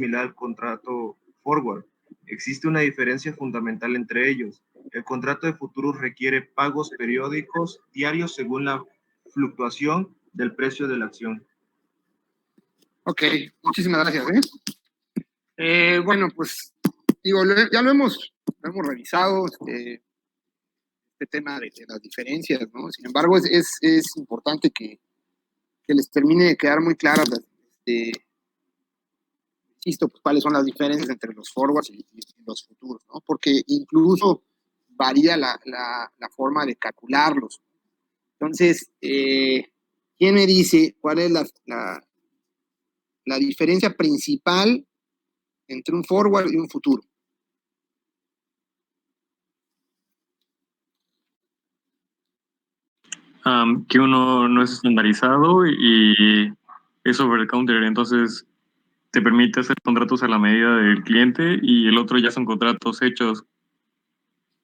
similar al contrato forward. Existe una diferencia fundamental entre ellos. El contrato de futuros requiere pagos periódicos diarios según la fluctuación del precio de la acción. Ok, muchísimas gracias. Bueno, pues digo, ya lo hemos revisado, este tema de las diferencias, ¿no? Sin embargo, es importante que les termine de quedar muy claras, insisto, pues, cuáles son las diferencias entre los forwards y los futuros, ¿no? Porque incluso varía la forma de calcularlos. Entonces, ¿quién me dice cuál es la diferencia principal entre un forward y un futuro? Que uno no es estandarizado y es over the counter, entonces te permite hacer contratos a la medida del cliente, y el otro ya son contratos hechos.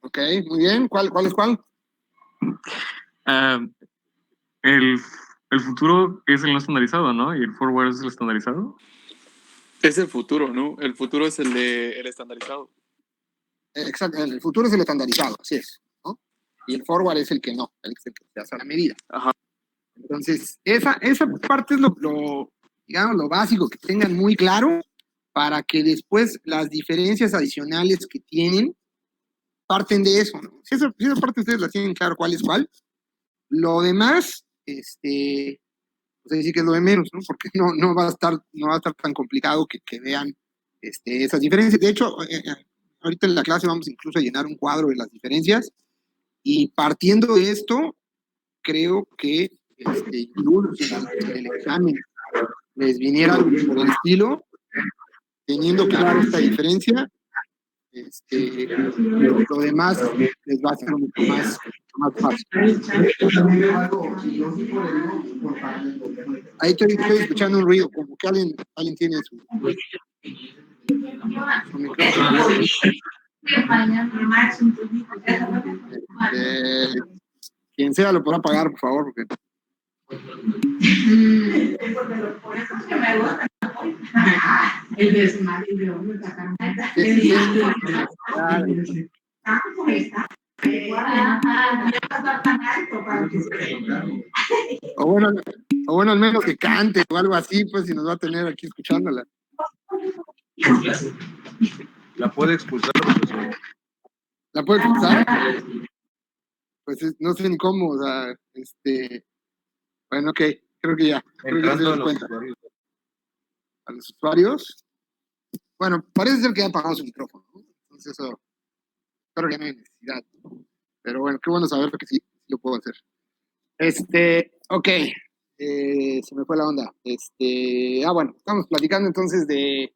Ok, muy bien. ¿Cuál es cuál? El futuro es el no estandarizado, ¿no? Y el forward es el estandarizado. Es el futuro, ¿no? El futuro es el estandarizado. Exacto, el futuro es el estandarizado, así es, ¿no? Y el forward es el que no, el que se hace a la medida. Ajá. Entonces, esa parte es digamos, lo básico que tengan muy claro para que después las diferencias adicionales que tienen parten de eso, ¿no? Si esa parte ustedes la tienen claro cuál es cuál, lo demás, pues decir que es lo de menos, ¿no? Porque no va a estar tan complicado que vean esas diferencias. De hecho, ahorita en la clase vamos incluso a llenar un cuadro de las diferencias, y partiendo de esto, creo que incluso si en el examen les viniera algo por el estilo, teniendo clara esta diferencia, lo demás les va a ser mucho más fácil. Ahí estoy escuchando un ruido, como que alguien tiene su micrófono. Quien sea lo podrá pagar, por favor, porque... El desmadre de hombre sacaron. O bueno, al menos que cante o algo así, pues, si nos va a tener aquí escuchándola. ¿La puede expulsar, profesor? ¿La puede expulsar? Pues no sé ni cómo, o sea, bueno, ok, creo que ya. Entrando a los usuarios. ¿A los usuarios? Bueno, parece ser que ya apagamos su micrófono, ¿no? Entonces eso, espero que no hay necesidad, ¿no? Pero bueno, qué bueno saber que sí lo puedo hacer. Ok, se me fue la onda. Bueno, estamos platicando entonces de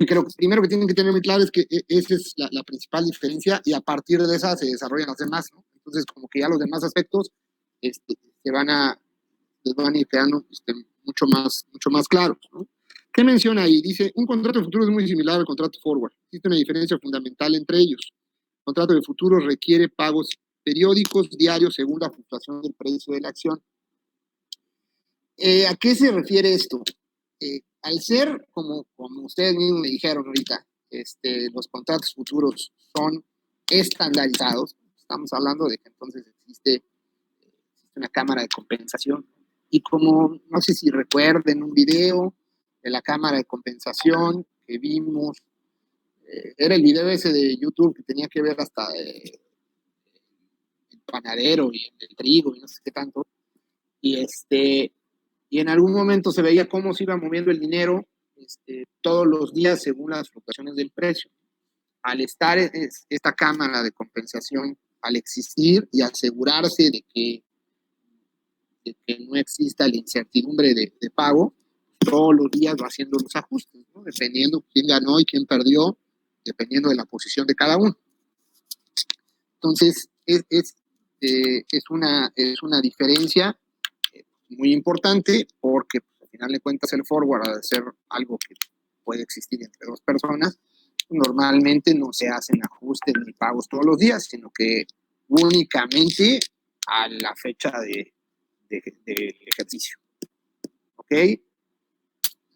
que lo primero que tienen que tener muy claro es que esa es la principal diferencia, y a partir de esa se desarrollan las demás, ¿no? Entonces, como que ya los demás aspectos les van a ir quedando mucho más claros, ¿no? ¿Qué menciona ahí? Dice, un contrato de futuro es muy similar al contrato forward. Existe una diferencia fundamental entre ellos. El contrato de futuro requiere pagos periódicos diarios según la fluctuación del precio de la acción. ¿A qué se refiere esto? Al ser, como ustedes mismos me dijeron ahorita, los contratos futuros son estandarizados. Estamos hablando de que entonces existe una cámara de compensación. Y como, no sé si recuerden un video de la cámara de compensación que vimos, era el video ese de YouTube que tenía que ver hasta el panadero y el trigo y no sé qué tanto. Y en algún momento se veía cómo se iba moviendo el dinero todos los días según las fluctuaciones del precio. Al estar esta cámara de compensación, al existir y asegurarse de que no exista la incertidumbre de pago, todos los días va haciendo los ajustes, ¿no? Dependiendo quién ganó y quién perdió, dependiendo de la posición de cada uno. Entonces, es una diferencia muy importante, porque al final de cuentas el forward, al ser algo que puede existir entre dos personas, normalmente no se hacen ajustes ni pagos todos los días, sino que únicamente a la fecha de ejercicio. ¿Ok?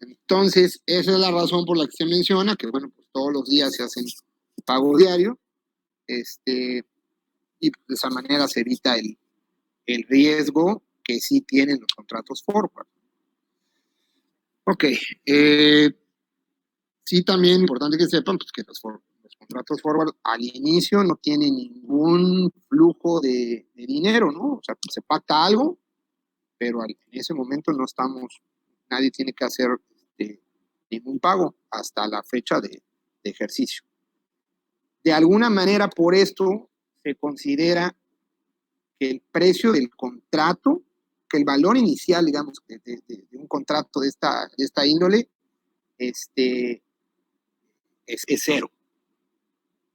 Entonces, esa es la razón por la que se menciona, que bueno, pues todos los días se hacen pago diario, y de esa manera se evita el riesgo que sí tienen los contratos forward. Ok, sí también importante que sepan pues, que los contratos forward al inicio no tienen ningún flujo de dinero, ¿no? O sea, se pacta algo, pero en ese momento no estamos, nadie tiene que hacer ningún pago hasta la fecha de ejercicio. De alguna manera, por esto se considera que el precio del contrato, que el valor inicial, digamos, de un contrato de esta índole, es cero.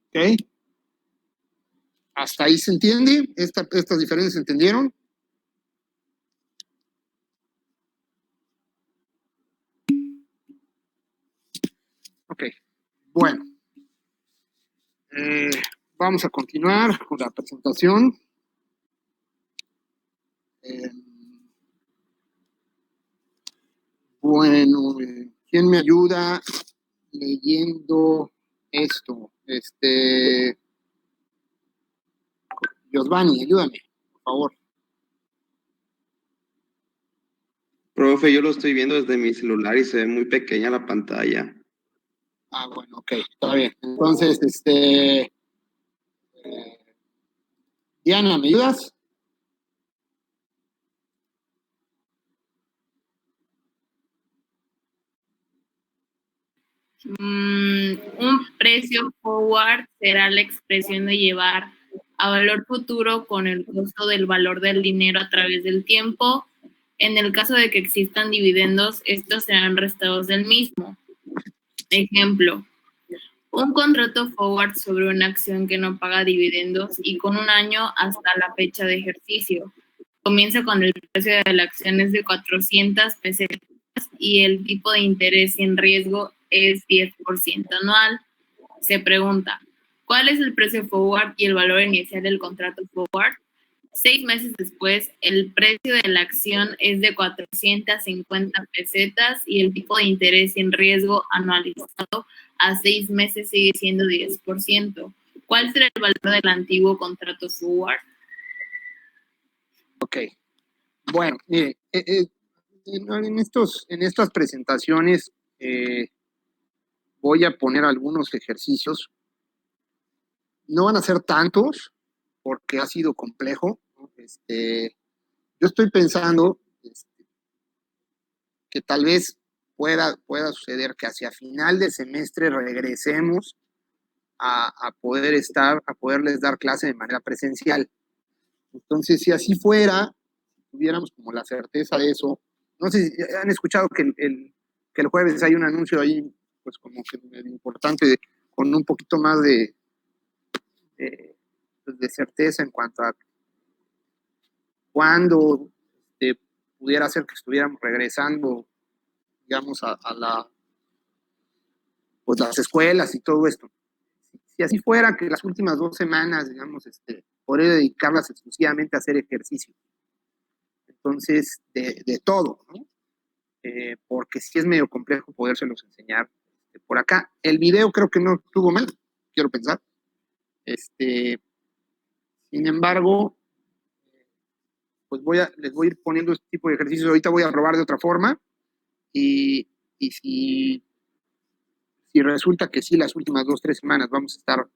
¿Ok? ¿Hasta ahí se entiende? ¿Estas diferencias se entendieron? Ok, bueno. Vamos a continuar con la presentación. Bueno, ¿quién me ayuda leyendo esto? Giovanni, ayúdame, por favor. Profe, yo lo estoy viendo desde mi celular y se ve muy pequeña la pantalla. Ah, bueno, ok, está bien. Entonces, Diana, ¿me ayudas? Un precio forward será la expresión de llevar a valor futuro con el costo del valor del dinero a través del tiempo. En el caso de que existan dividendos, estos serán restados del mismo. Ejemplo, un contrato forward sobre una acción que no paga dividendos y con un año hasta la fecha de ejercicio. Comienza con el precio de la acción es de 400 pesetas y el tipo de interés sin riesgo es 10% anual. Se pregunta, ¿cuál es el precio forward y el valor inicial del contrato forward? 6 meses después, el precio de la acción es de 450 pesetas y el tipo de interés sin riesgo anualizado a 6 meses sigue siendo 10%. ¿Cuál será el valor del antiguo contrato forward? Ok. Bueno, mire, en estas presentaciones voy a poner algunos ejercicios. No van a ser tantos porque ha sido complejo, ¿no? Yo estoy pensando que tal vez pueda suceder que hacia final de semestre regresemos a poderles dar clase de manera presencial. Entonces, si así fuera, tuviéramos como la certeza de eso. No sé si han escuchado que el jueves hay un anuncio ahí, pues como que importante, con un poquito más de certeza en cuanto a cuándo pudiera ser que estuviéramos regresando, digamos, a pues las escuelas y todo esto. Si así fuera, que las últimas 2 semanas, digamos, podría dedicarlas exclusivamente a hacer ejercicio. Entonces, de todo, ¿no? Porque sí es medio complejo podérselos enseñar por acá. El video creo que no estuvo mal, quiero pensar. Sin embargo, pues les voy a ir poniendo este tipo de ejercicios. Ahorita voy a probar de otra forma y si resulta que sí, las últimas 2, 3 semanas vamos a estar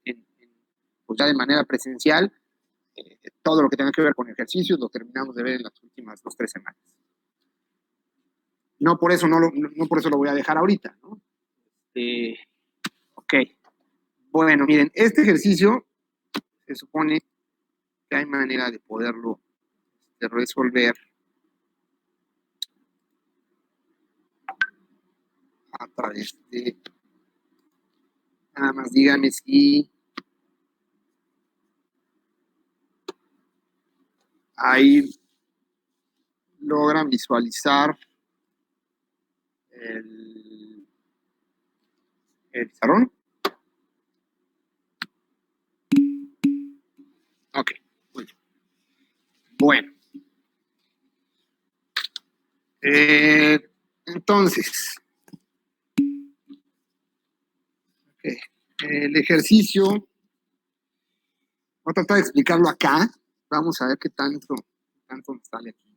pues ya de manera presencial, todo lo que tenga que ver con ejercicios lo terminamos de ver en las últimas 2, 3 semanas. No por eso lo voy a dejar ahorita, ¿no? Ok. Bueno, miren, este ejercicio se supone que hay manera de poderlo resolver a través de, nada más díganme si ahí logran visualizar el pizarrón. Ok, bueno. Entonces, El ejercicio, voy a tratar de explicarlo acá. Vamos a ver qué tanto me sale aquí.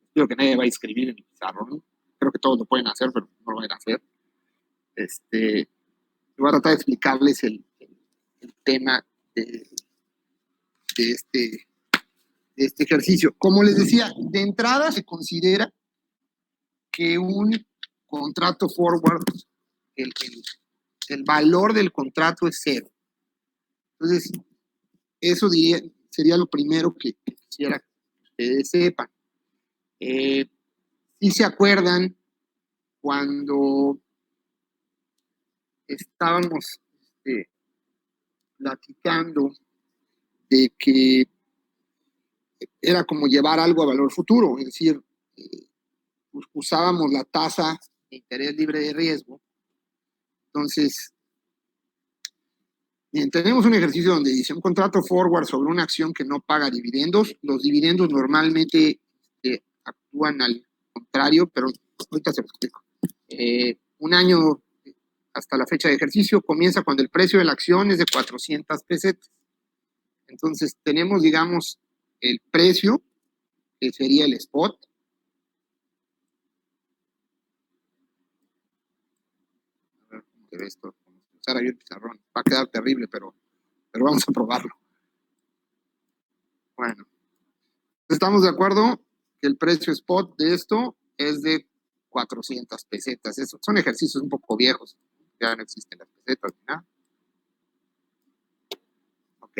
Espero que nadie va a escribir en el pizarrón. Creo que todos lo pueden hacer, pero no lo van a hacer. Voy a tratar de explicarles el tema de este ejercicio. Como les decía, de entrada se considera que un contrato forward, el valor del contrato es 0. Entonces, eso sería lo primero que quisiera que ustedes sepan. Si se acuerdan, cuando estábamos platicando de que era como llevar algo a valor futuro, es decir, usábamos la tasa de interés libre de riesgo. Entonces, bien, tenemos un ejercicio donde dice un contrato forward sobre una acción que no paga dividendos. Los dividendos normalmente actúan al contrario, pero ahorita se lo explico. Un año hasta la fecha de ejercicio comienza cuando el precio de la acción es de 400 pesetas. Entonces, tenemos, digamos, el precio, que sería el spot. A ver cómo se ve esto. Usar ahí el pizarrón. Va a quedar terrible, pero vamos a probarlo. Bueno. ¿Estamos de acuerdo que el precio spot de esto es de 400 pesetas? Son ejercicios un poco viejos. Ya no existen las pesetas ni nada. Ok.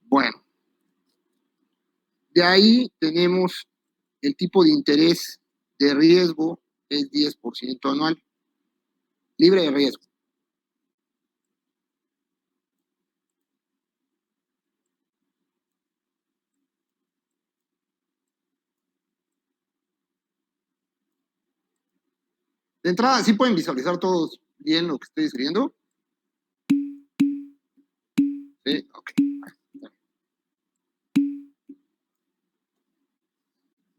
Bueno. De ahí tenemos el tipo de interés de riesgo, es 10% anual. Libre de riesgo. De entrada, ¿sí pueden visualizar todos bien lo que estoy escribiendo? Sí, ok.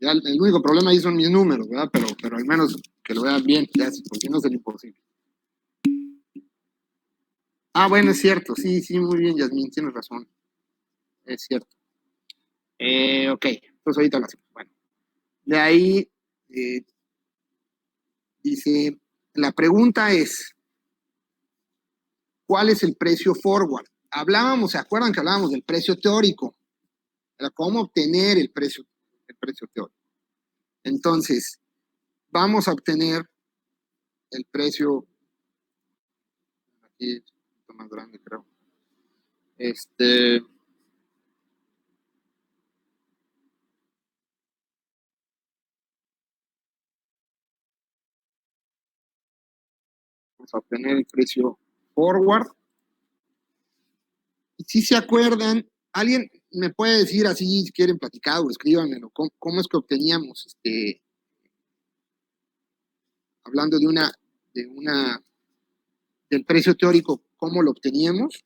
Ya el único problema ahí son mis números, ¿verdad? Pero al menos que lo vean bien, ya, porque no es el imposible. Ah, bueno, es cierto, sí, muy bien, Yasmín, tienes razón. Es cierto. Ok, entonces ahorita lo hacemos. Bueno, de ahí dice, la pregunta es, ¿cuál es el precio forward? ¿Se acuerdan que hablábamos del precio teórico? Era cómo obtener el precio teórico. Entonces, vamos a obtener el precio, aquí es un poquito más grande, creo. Vamos a obtener el precio forward. Y si se acuerdan, alguien me puede decir así, si quieren platicar o escríbanmelo, ¿cómo es que obteníamos, hablando del precio teórico, cómo lo obteníamos?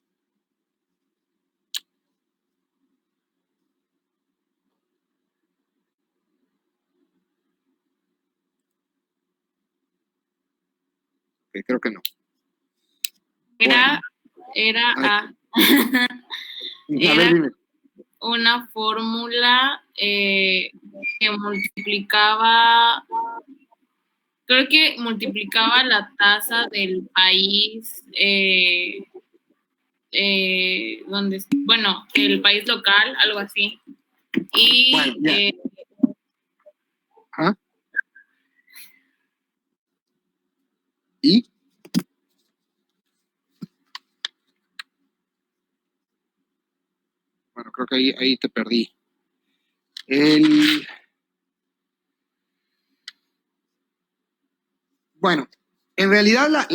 Creo que no. Era Dime. Una fórmula que multiplicaba, creo que multiplicaba la tasa del país el país local, algo así. Y bueno, ¿y? Bueno, creo que ahí te perdí. Bueno, en realidad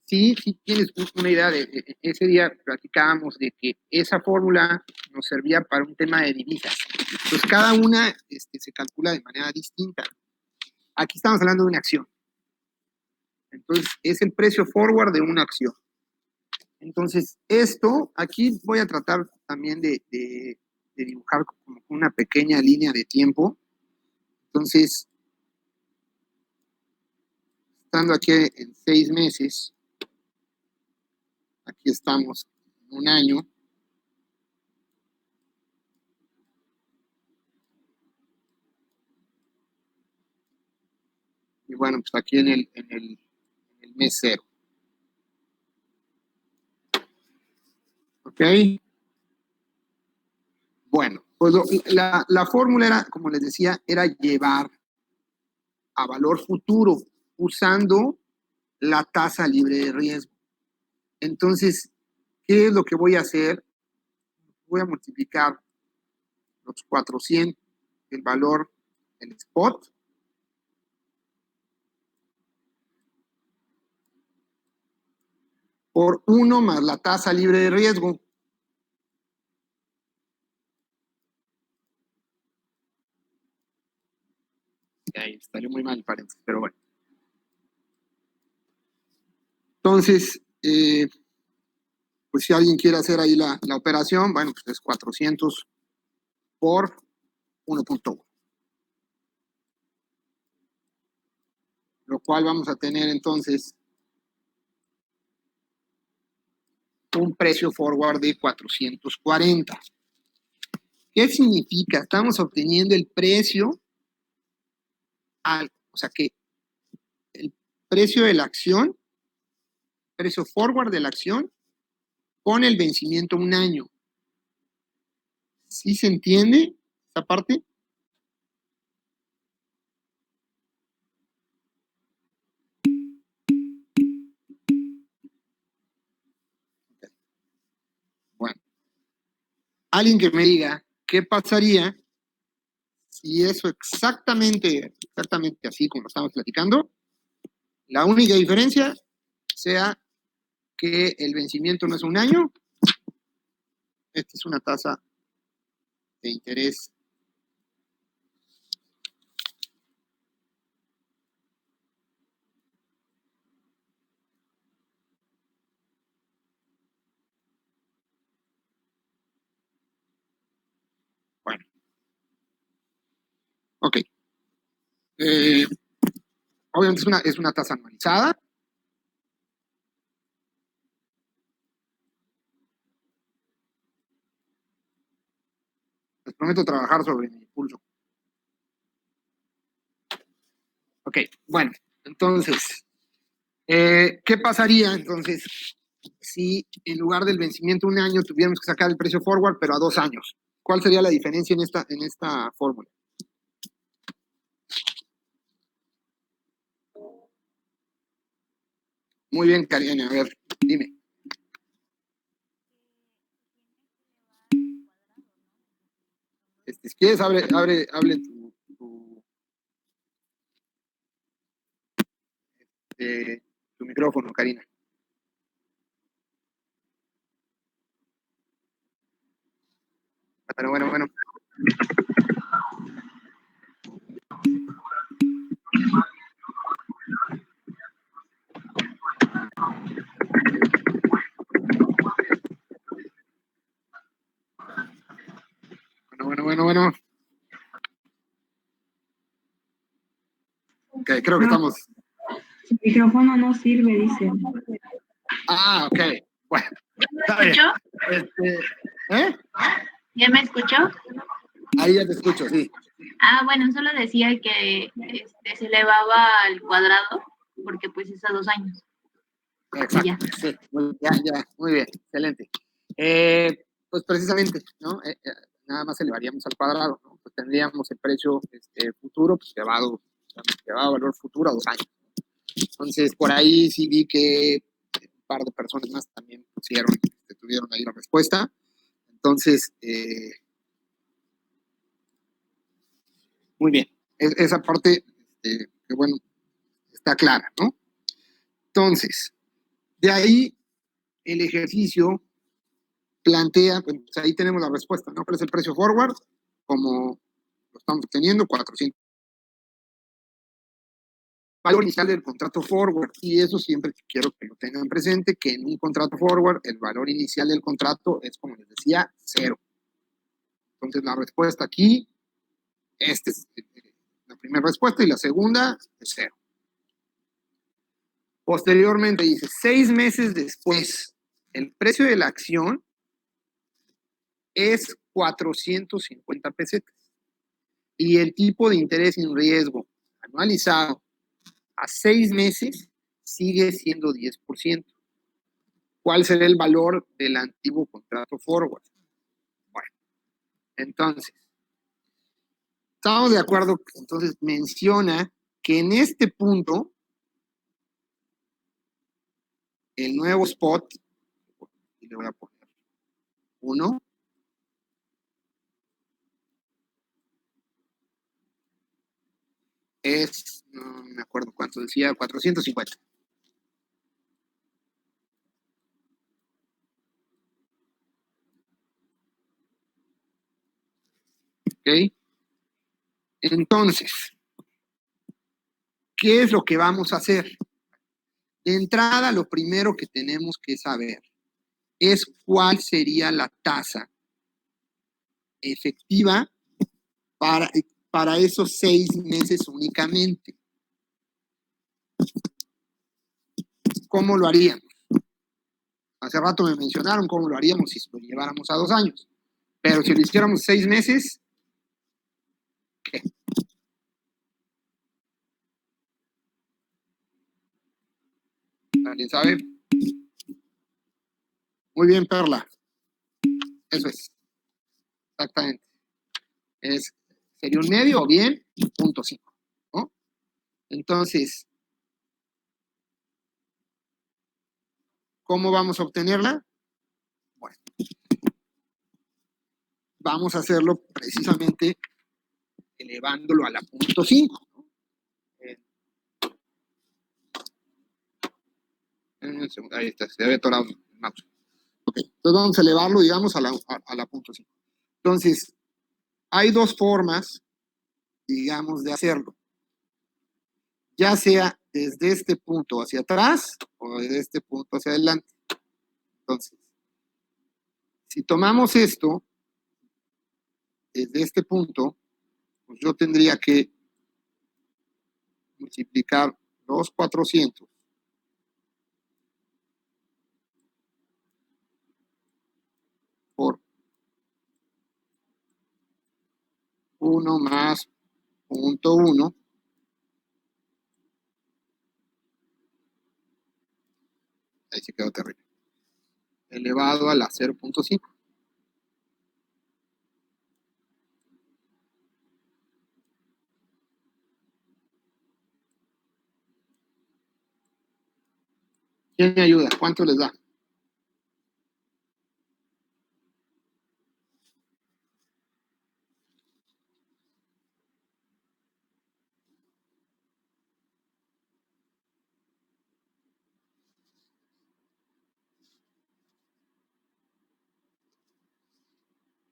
sí tienes una idea de ese día platicábamos de que esa fórmula nos servía para un tema de divisas. Entonces cada una se calcula de manera distinta. Aquí estamos hablando de una acción. Entonces es el precio forward de una acción. Entonces aquí voy a tratar también de dibujar como una pequeña línea de tiempo. Entonces, estando aquí en 6 meses, aquí estamos en un año. Y bueno, pues aquí en el mes 0. ¿Ok? Bueno, pues la fórmula era, como les decía, era llevar a valor futuro usando la tasa libre de riesgo. Entonces, ¿qué es lo que voy a hacer? Voy a multiplicar los 400, el valor del spot, por 1 más la tasa libre de riesgo. Ahí salió muy mal el paréntesis, pero bueno. Entonces, pues si alguien quiere hacer ahí la operación, bueno, pues es 400 por 1.1. Lo cual vamos a tener entonces un precio forward de 440. ¿Qué significa? Estamos obteniendo el precio o sea que el precio de la acción, precio forward de la acción, con el vencimiento 1 año. ¿Sí se entiende esta parte? Bueno, alguien que me diga qué pasaría si eso exactamente así como lo estamos platicando, la única diferencia sea que el vencimiento no es 1 año, esta es una tasa de interés bueno. Ok. Obviamente es una tasa anualizada. Les prometo trabajar sobre mi pulso. Ok, bueno, entonces, ¿qué pasaría entonces si en lugar del vencimiento 1 año tuviéramos que sacar el precio forward, pero a 2 años? ¿Cuál sería la diferencia en esta fórmula? Muy bien, Karina, a ver, dime. Si quieres, abre tu micrófono, Karina. Bueno. Bueno. Ok, creo que estamos. Su micrófono no sirve, dice. Ah, ok. Bueno. ¿Me escuchó? ¿Eh? ¿Ya me escuchó? Ahí ya te escucho, sí. Ah, bueno, solo decía que se elevaba al cuadrado porque pues es a 2 años. Exacto. Ya. Sí, ya, muy bien, excelente. Pues precisamente, ¿no? Nada más elevaríamos al cuadrado, ¿no? Pues tendríamos el precio futuro, pues llevado a valor futuro a 2 años. Entonces, por ahí sí vi que un par de personas más también tuvieron ahí la respuesta. Entonces, muy bien. Esa parte, que bueno, está clara, ¿no? Entonces, de ahí el ejercicio plantea, pues ahí tenemos la respuesta, ¿no? ¿Cuál es el precio forward? Como lo estamos obteniendo, 400. Valor inicial del contrato forward, y eso siempre quiero que lo tengan presente, que en un contrato forward el valor inicial del contrato es, como les decía, 0. Entonces la respuesta aquí, esta es la primera respuesta, y la segunda es 0. Posteriormente dice, 6 meses después, el precio de la acción es 450 pesetas. Y el tipo de interés sin riesgo anualizado a 6 meses sigue siendo 10%. ¿Cuál será el valor del antiguo contrato forward? Bueno, entonces, estamos de acuerdo. Entonces, menciona que en este punto, el nuevo spot, y le voy a poner 1, es, no me acuerdo cuánto decía, 450. ¿Ok? Entonces, ¿qué es lo que vamos a hacer? De entrada, lo primero que tenemos que saber es cuál sería la tasa efectiva para esos 6 meses únicamente. ¿Cómo lo haríamos? Hace rato me mencionaron cómo lo haríamos si lo lleváramos a 2 años. Pero si lo hiciéramos 6 meses, ¿qué? ¿Alguien sabe? Muy bien, Perla. Eso es. Exactamente. Sería un medio o bien 0.5, ¿no? Entonces, ¿cómo vamos a obtenerla? Bueno, vamos a hacerlo precisamente elevándolo a la 0.5, ¿no? Ahí está, se había atorado el mouse. Ok, entonces vamos a elevarlo, digamos, a la 0.5. Entonces, hay 2 formas, digamos, de hacerlo. Ya sea desde este punto hacia atrás o desde este punto hacia adelante. Entonces, si tomamos esto desde este punto, pues yo tendría que multiplicar los 400 por 1 más 0.1. Ahí se quedó terrible. Elevado a la 0.5. ¿Quién me ayuda? ¿Cuánto les da?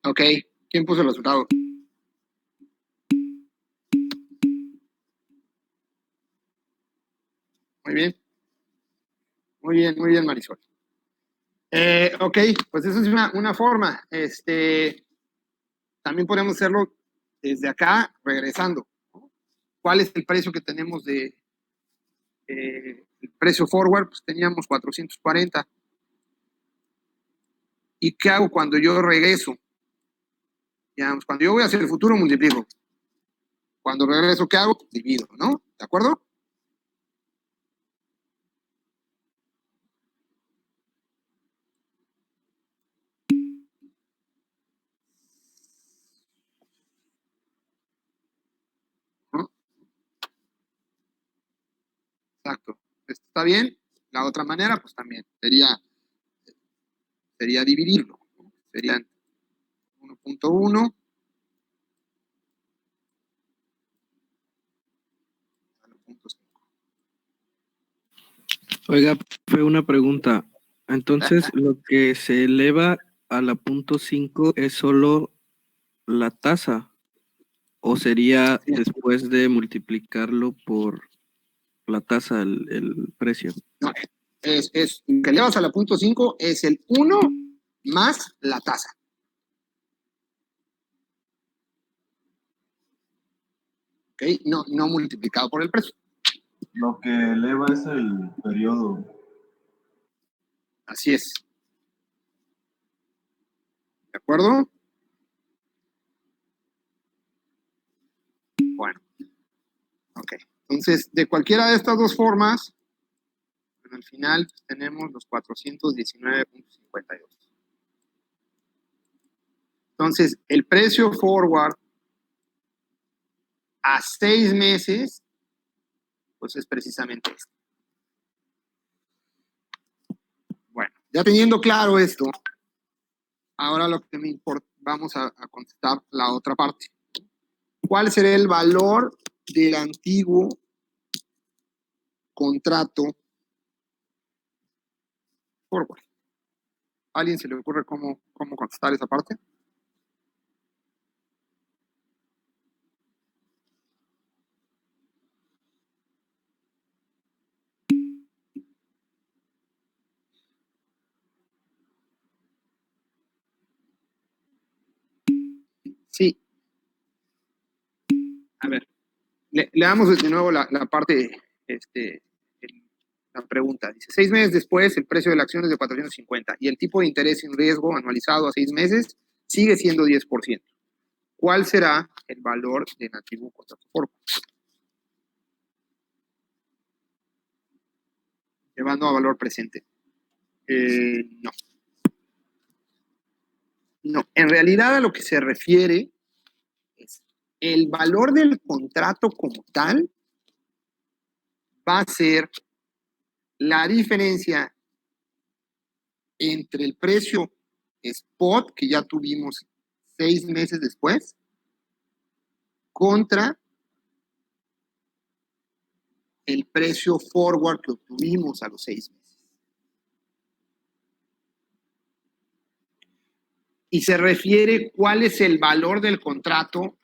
Ok, ¿quién puso el resultado? Muy bien. Muy bien, Marisol. Ok, pues eso es una forma. También podemos hacerlo desde acá, regresando, ¿no? ¿Cuál es el precio que tenemos el precio forward? Pues teníamos 440. ¿Y qué hago cuando yo regreso? Digamos, cuando yo voy hacia el futuro, multiplico. Cuando regreso, ¿qué hago? Divido, ¿no? ¿De acuerdo? ¿No? Exacto. ¿Esto está bien? La otra manera, pues también sería dividirlo, ¿no? Serían 1.1 a 0.5. Oiga, fue una pregunta. Entonces, lo que se eleva a la 0.5 es solo la tasa, o sería Sí. después de multiplicarlo por la tasa, el precio. No, lo que elevas a la 0.5 es el 1 más la tasa. ¿Ok? No multiplicado por el precio. Lo que eleva es el periodo. Así es. ¿De acuerdo? Bueno. Ok. Entonces, de cualquiera de estas dos formas, al final tenemos los 419.52. Entonces, el precio forward a 6 meses, pues es precisamente esto. Bueno, ya teniendo claro esto, ahora lo que me importa, vamos a contestar la otra parte. ¿Cuál será el valor del antiguo contrato forward? ¿A alguien se le ocurre cómo contestar esa parte? Sí. A ver, leamos de nuevo la parte, la pregunta. Dice, 6 meses después, el precio de la acción es de 450 y el tipo de interés sin riesgo anualizado a 6 meses sigue siendo 10%. ¿Cuál será el valor del antiguo contrato forward? Llevando a valor presente. No. No, en realidad a lo que se refiere es el valor del contrato como tal va a ser la diferencia entre el precio spot que ya tuvimos 6 meses después contra el precio forward que obtuvimos a los 6 meses. Y se refiere cuál es el valor del contrato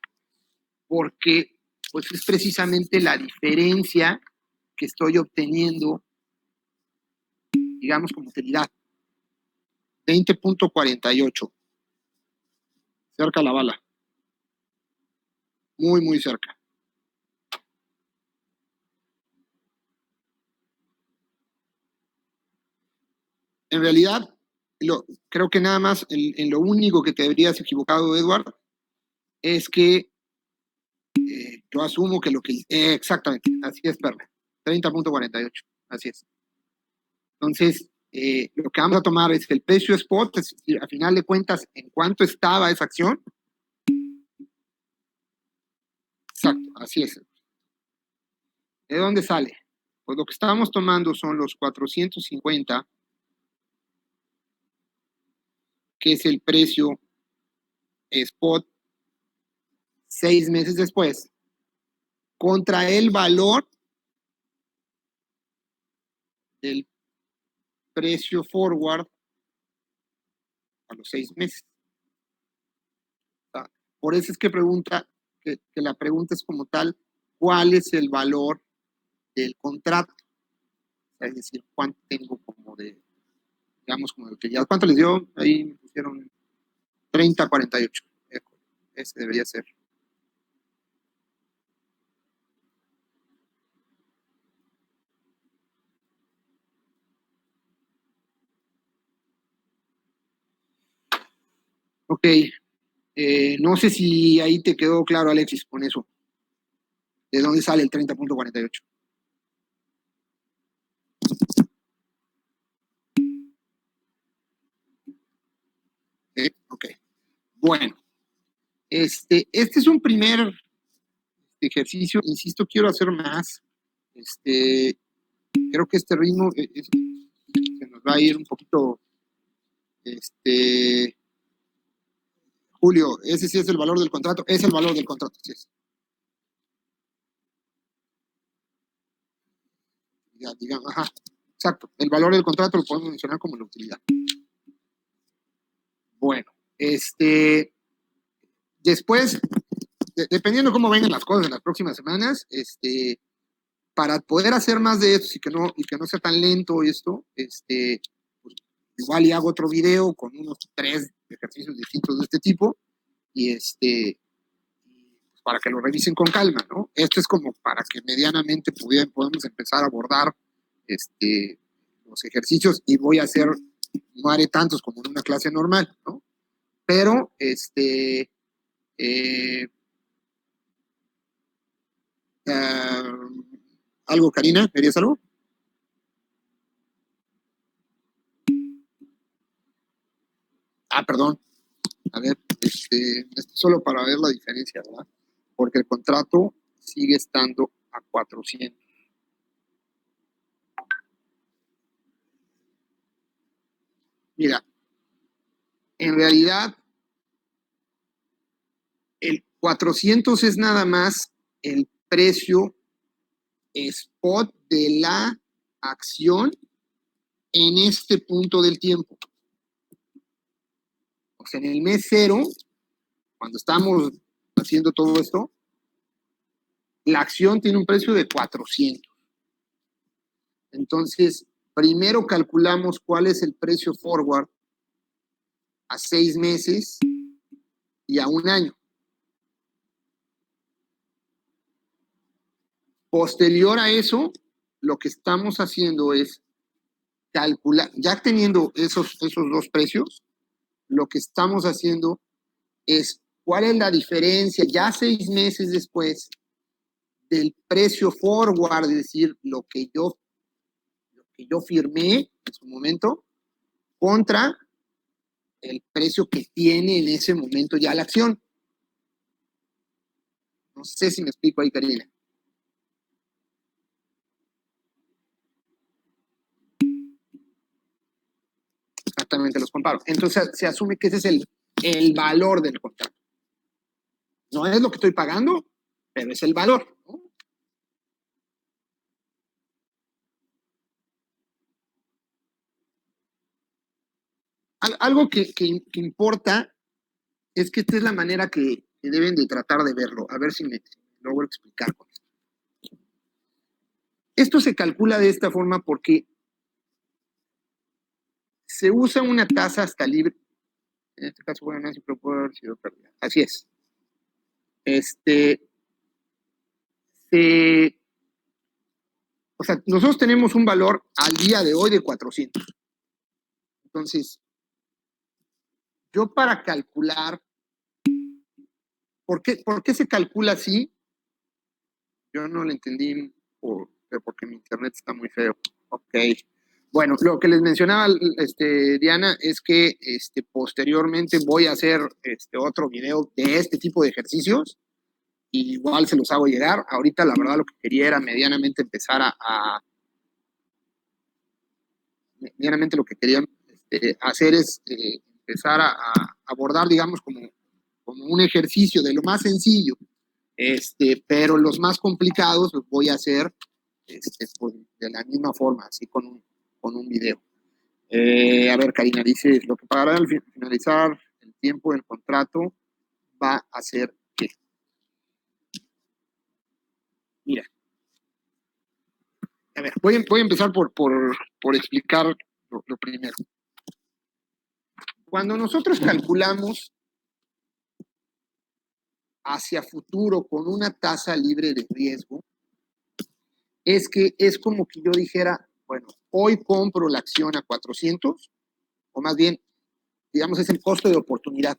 porque pues es precisamente la diferencia que estoy obteniendo, digamos, como utilidad. 20.48. Cerca la bala. Muy, muy cerca. En realidad, creo que nada más en lo único que te habrías equivocado, Edward, es que yo asumo que lo que... exactamente, así es, Perla. 30.48, así es. Entonces, lo que vamos a tomar es el precio spot, es decir, a final de cuentas, en cuánto estaba esa acción. Exacto, así es. ¿De dónde sale? Pues lo que estábamos tomando son los 450, que es el precio spot 6 meses después, contra el valor del precio forward a los 6 meses. Por eso es que la pregunta es como tal, ¿cuál es el valor del contrato? Es decir, ¿cuánto tengo como de, digamos, como de utilidad? ¿Cuánto les dio? Ahí me pusieron 30.48. Ese debería ser. Ok. No sé si ahí te quedó claro, Alexis, con eso. ¿De dónde sale el 30.48? Ok. Bueno. Este es un primer ejercicio. Insisto, quiero hacer más. Creo que este ritmo se nos va a ir un poquito. Julio, ese sí es el valor del contrato. Es el valor del contrato, sí es. Ya, digamos, ajá, exacto. El valor del contrato lo podemos mencionar como la utilidad. Bueno, después, dependiendo cómo vengan las cosas en las próximas semanas, para poder hacer más de esto y que no sea tan lento esto, pues, igual y hago otro video con unos 3 ejercicios distintos de este tipo y para que lo revisen con calma, ¿no? Esto es como para que medianamente podemos empezar a abordar los ejercicios, y voy a hacer, no haré tantos como en una clase normal, ¿no? Pero, ¿algo, Karina? ¿Querías algo? Perdón. A ver, solo para ver la diferencia, ¿verdad? Porque el contrato sigue estando a 400. Mira, en realidad, el 400 es nada más el precio spot de la acción en este punto del tiempo. O sea, en el mes 0, cuando estamos haciendo todo esto, la acción tiene un precio de 400. Entonces, primero calculamos cuál es el precio forward a 6 meses y a 1 año. Posterior a eso, lo que estamos haciendo es calcular, ya teniendo esos dos precios, lo que estamos haciendo es cuál es la diferencia ya 6 meses después del precio forward, es decir, lo que yo firmé en su momento, contra el precio que tiene en ese momento ya la acción. No sé si me explico ahí, Karina. Exactamente, los comparo. Entonces se asume que ese es el valor del contrato. No es lo que estoy pagando, pero es el valor, ¿no? Algo que importa es que esta es la manera que deben de tratar de verlo. A ver si me logro explicar con esto. Esto se calcula de esta forma porque se usa una tasa hasta libre. En este caso, bueno, no sé si puede haber sido perdida. Así es. O sea, nosotros tenemos un valor al día de hoy de 400. Entonces, yo para calcular, ¿por qué se calcula así? Yo no lo entendí porque mi internet está muy feo. Ok. Bueno, lo que les mencionaba Diana es que posteriormente voy a hacer otro video de este tipo de ejercicios. Y igual se los hago llegar. Ahorita la verdad lo que quería era medianamente empezar medianamente lo que quería hacer es empezar a abordar, digamos, como un ejercicio de lo más sencillo, pero los más complicados los voy a hacer pues, de la misma forma, así con un video. A ver, Karina dice, lo que pagará al finalizar el tiempo del contrato va a ser ¿qué? Mira. A ver, voy a empezar por explicar lo primero. Cuando nosotros calculamos hacia futuro con una tasa libre de riesgo, es que es como que yo dijera, bueno, hoy compro la acción a 400, o más bien, digamos, es el costo de oportunidad.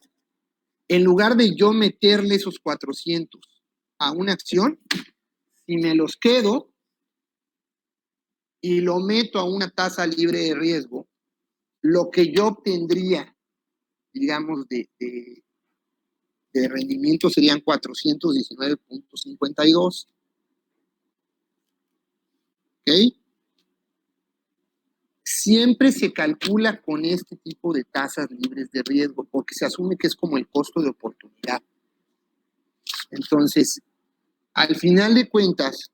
En lugar de yo meterle esos 400 a una acción, si me los quedo y lo meto a una tasa libre de riesgo, lo que yo obtendría, digamos, de rendimiento serían 419.52. ¿Ok? Siempre se calcula con este tipo de tasas libres de riesgo, porque se asume que es como el costo de oportunidad. Entonces, al final de cuentas,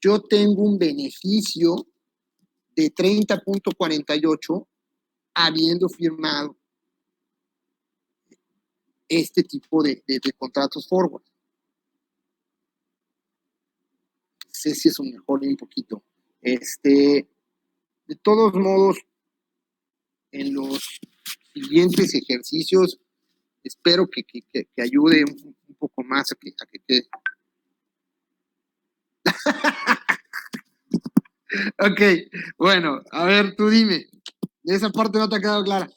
yo tengo un beneficio de 30.48 habiendo firmado este tipo de contratos forward. No sé si eso mejora un poquito. De todos modos, en los siguientes ejercicios espero que ayude un poco más a que quede. Ok, bueno, a ver, tú dime. Esa parte no te ha quedado clara.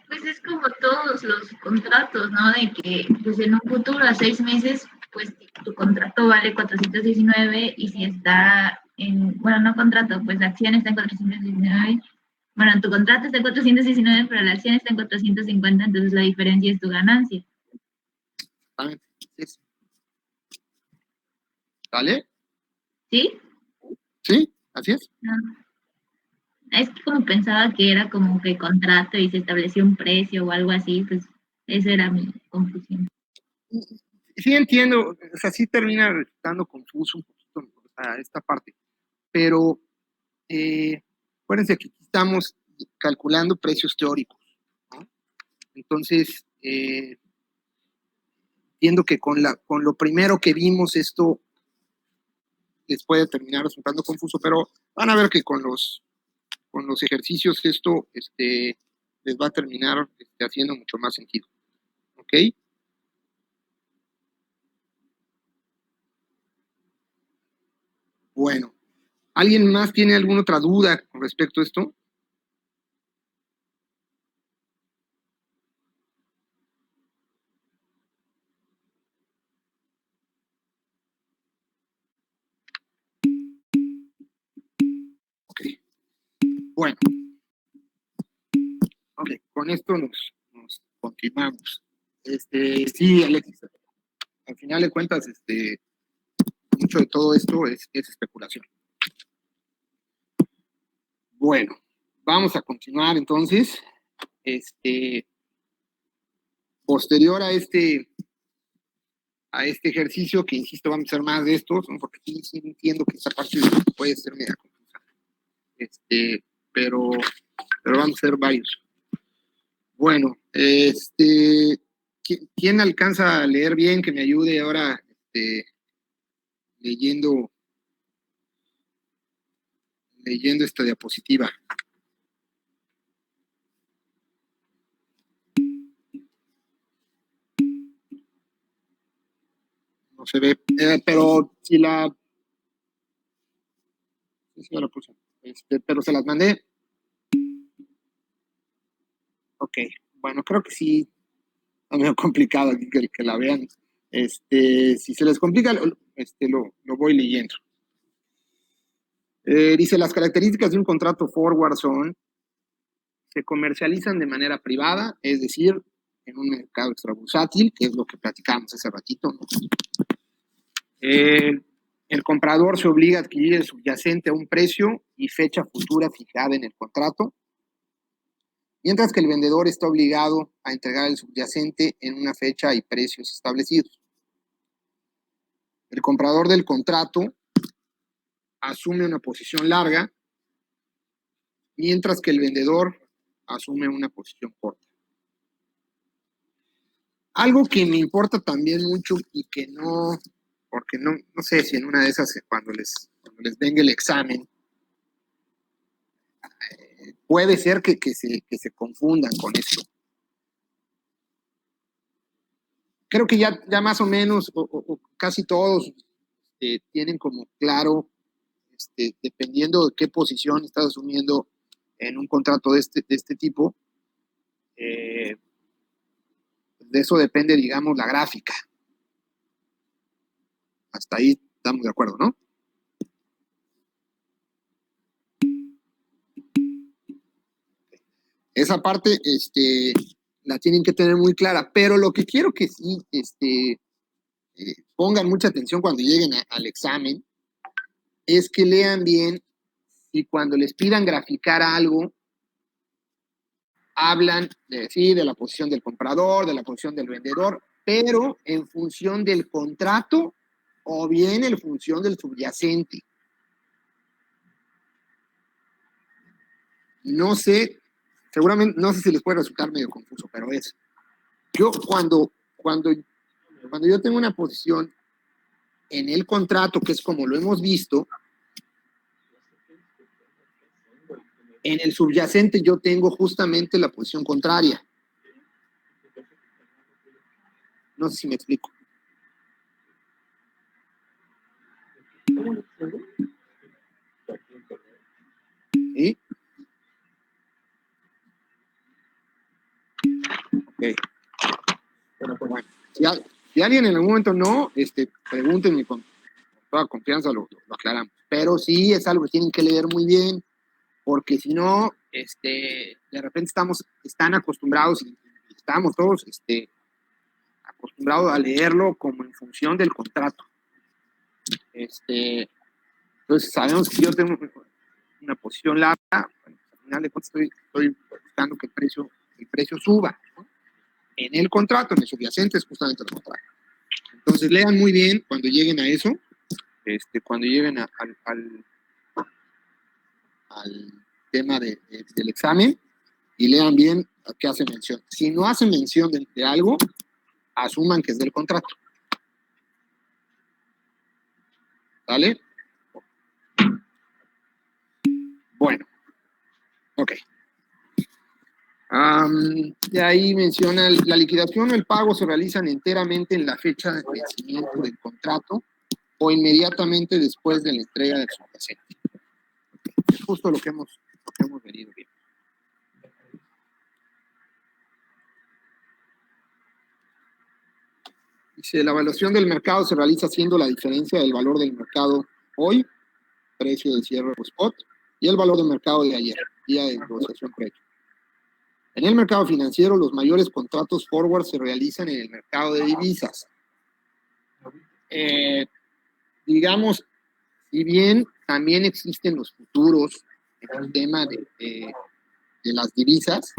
Pues es como todos los contratos, ¿no? De que pues en un futuro a 6 meses, pues tu contrato vale 419 y si está bueno, no contrato, pues la acción está en 419. Bueno, tu contrato está en 419, pero la acción está en 450, entonces la diferencia es tu ganancia. ¿Vale? ¿Sí? ¿Sí? ¿Así es? No. Es que como pensaba que era como que contrato y se estableció un precio o algo así, pues esa era mi confusión. Sí entiendo, o sea, sí termina resultando confuso un poquito, o sea, esta parte, pero acuérdense que aquí estamos calculando precios teóricos, ¿no? Entonces, entiendo que con lo primero que vimos esto les puede terminar resultando confuso, pero van a ver que con los ejercicios esto les va a terminar haciendo mucho más sentido. ¿Ok? Bueno, ¿alguien más tiene alguna otra duda con respecto a esto? Ok. Bueno. Ok, con esto nos continuamos. Sí, Alexis, al final de cuentas, mucho de todo esto es especulación. Bueno, vamos a continuar entonces. Posterior a este ejercicio, que insisto, vamos a hacer más de estos, ¿no? Porque sí entiendo que esta parte puede ser media confusa. Pero vamos a hacer varios. Bueno, ¿quién alcanza a leer bien? Que me ayude ahora leyendo esta diapositiva. No se ve, pero si la... Sí, ya la puse. Pero se las mandé. Ok, bueno, creo que sí, está medio complicado aquí que la vean. Si se les complica, lo voy leyendo. Dice, las características de un contrato forward son: se comercializan de manera privada, es decir, en un mercado extrabursátil, que es lo que platicábamos hace ratito, ¿no? El comprador se obliga a adquirir el subyacente a un precio y fecha futura fijada en el contrato, mientras que el vendedor está obligado a entregar el subyacente en una fecha y precios establecidos. El comprador del contrato asume una posición larga, mientras que el vendedor asume una posición corta. Algo que me importa también mucho y que no, porque no sé si en una de esas, cuando les venga el examen, puede ser que se confundan con esto. Creo que ya más o menos, o casi todos, tienen como claro, dependiendo de qué posición estás asumiendo en un contrato de este tipo, de eso depende, digamos, la gráfica. Hasta ahí estamos de acuerdo, ¿no? Esa parte, la tienen que tener muy clara, pero lo que quiero que sí, pongan mucha atención cuando lleguen al examen, es que lean bien y cuando les pidan graficar algo, hablan de la posición del comprador, de la posición del vendedor, pero en función del contrato o bien en función del subyacente. No sé, seguramente, no sé si les puede resultar medio confuso, pero es. Yo cuando yo tengo una posición en el contrato, que es como lo hemos visto, En el subyacente yo tengo justamente la posición contraria. No sé si me explico. ¿Sí? Ok. Bueno, si alguien en algún momento no, pregúntenme con toda confianza, lo aclaramos. Pero sí es algo que tienen que leer muy bien, porque si no, de repente están acostumbrados, y estamos todos acostumbrados a leerlo como en función del contrato. Entonces sabemos que yo tengo una posición larga, bueno, al final de cuentas estoy buscando que el precio suba, ¿no? En el contrato, en el subyacente es justamente lo contrario. Entonces lean muy bien cuando lleguen a eso, cuando lleguen al tema del examen, y lean bien a qué hace mención. Si no hace mención de algo, asuman que es del contrato. ¿Vale? Bueno, ok. De ahí menciona, la liquidación o el pago se realizan enteramente en la fecha de vencimiento del contrato o inmediatamente después de la entrega del subyacente. Es justo lo que hemos venido viendo. Dice, la evaluación del mercado se realiza haciendo la diferencia del valor del mercado hoy, precio del cierre o spot, y el valor del mercado de ayer, día de negociación precio. En el mercado financiero, los mayores contratos forward se realizan en el mercado de divisas. Digamos, si bien también existen los futuros en el tema de las divisas,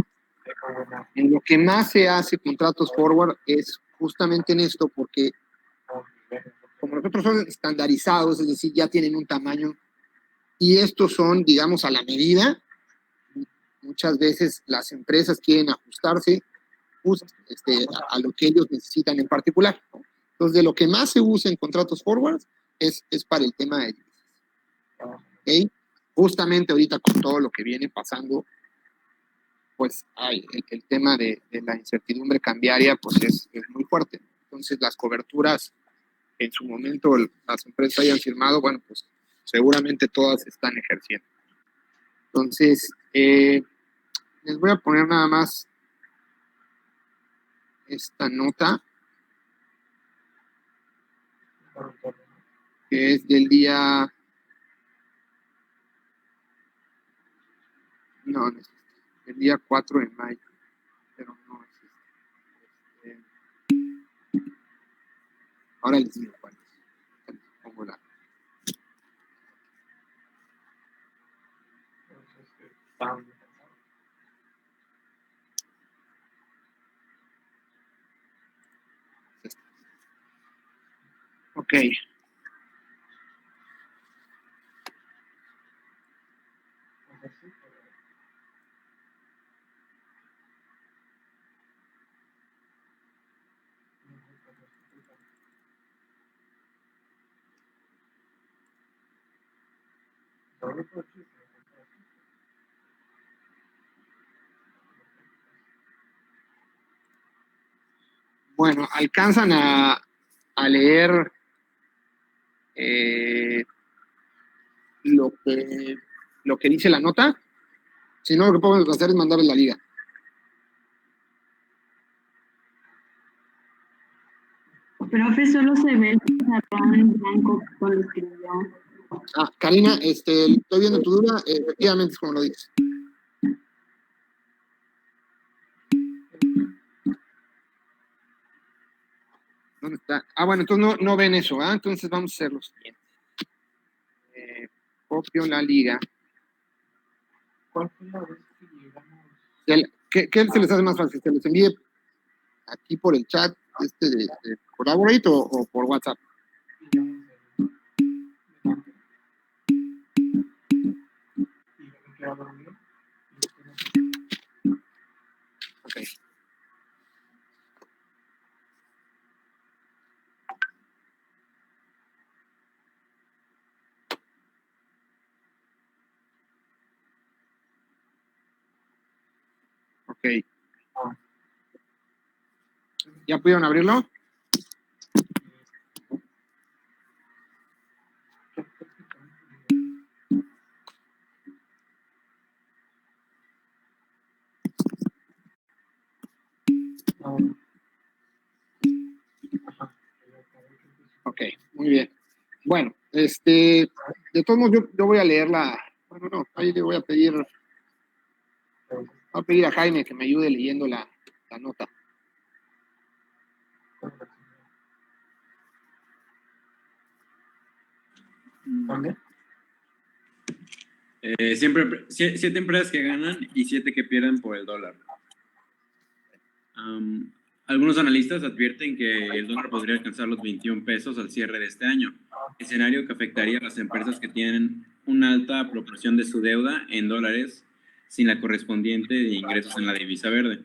en lo que más se hace contratos forward es justamente en esto, porque como nosotros son estandarizados, es decir, ya tienen un tamaño, y estos son, digamos, a la medida, muchas veces las empresas quieren ajustarse a lo que ellos necesitan en particular, ¿no? Entonces, de lo que más se usa en contratos forward es para el tema de divisas. ¿Okay? Justamente ahorita con todo lo que viene pasando, pues el tema de la incertidumbre cambiaria pues es muy fuerte. Entonces, las coberturas en su momento las empresas hayan firmado, bueno, pues seguramente todas están ejerciendo. Entonces, les voy a poner nada más esta nota, que es del día... No es este, del día 4 de mayo, pero no es este. Ahora les digo cuál es. Pongo la... Ok. Bueno, alcanzan a leer lo que dice la nota. Si no, lo que podemos hacer es mandarles la liga. Profe, solo se ve el pizarrón en blanco con lo que escribió. Karina, estoy viendo tu duda, efectivamente es como lo dices. ¿Dónde está? Bueno, entonces no ven eso, ¿ah? Entonces vamos a hacer lo siguiente. Copio la liga. ¿Cuál fue la vez que llegamos? ¿Qué se les hace más fácil? ¿Se les envíe aquí por el chat de Collaborate o por WhatsApp? Ok. Ok. ¿Ya pudieron abrirlo? Ok, muy bien. Bueno, de todos modos, yo voy a leerla. Bueno, no, ahí le voy a pedir a Jaime que me ayude leyendo la nota. Siete empresas que ganan y 7 que pierden por el dólar. Algunos analistas advierten que el dólar podría alcanzar los 21 pesos al cierre de este año, escenario que afectaría a las empresas que tienen una alta proporción de su deuda en dólares sin la correspondiente de ingresos en la divisa verde.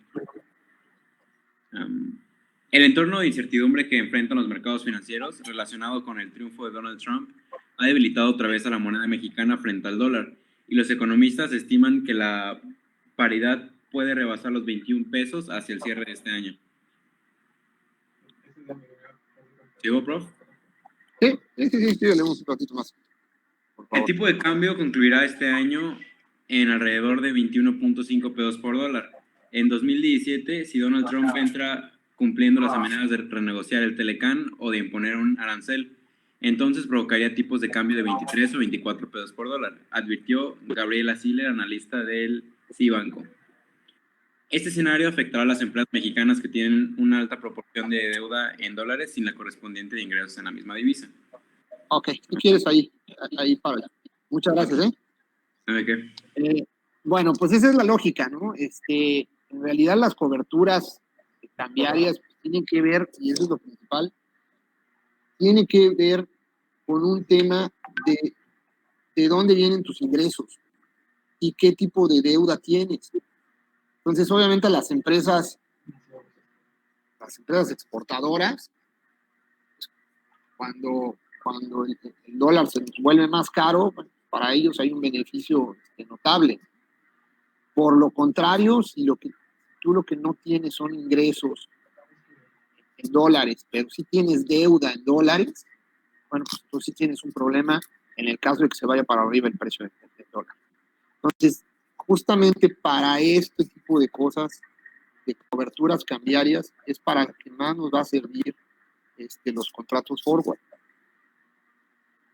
El entorno de incertidumbre que enfrentan los mercados financieros relacionado con el triunfo de Donald Trump ha debilitado otra vez a la moneda mexicana frente al dólar, y los economistas estiman que la paridad puede rebasar los 21 pesos hacia el cierre de este año. ¿Sigo, prof? Sí, leemos un ratito más. El tipo de cambio concluirá este año en alrededor de 21.5 pesos por dólar. En 2017, si Donald Trump entra cumpliendo las amenazas de renegociar el Telecán o de imponer un arancel, entonces provocaría tipos de cambio de 23 o 24 pesos por dólar, advirtió Gabriela Siller, analista del Cibanco. Este escenario afectará a las empresas mexicanas que tienen una alta proporción de deuda en dólares sin la correspondiente de ingresos en la misma divisa. Ok, ¿qué quieres ahí, Pablo? Muchas gracias, ¿De qué? Bueno, pues esa es la lógica, ¿no? En realidad las coberturas cambiarias tienen que ver, y eso es lo principal, tiene que ver con un tema de dónde vienen tus ingresos y qué tipo de deuda tienes. Entonces, obviamente las empresas exportadoras, cuando el dólar se nos vuelve más caro, bueno, para ellos hay un beneficio notable. Por lo contrario, si tú lo que no tienes son ingresos en dólares, pero sí tienes deuda en dólares, bueno, pues tú sí tienes un problema en el caso de que se vaya para arriba el precio del dólar. Entonces, justamente para este tipo de cosas, de coberturas cambiarias, es para que más nos va a servir los contratos forward.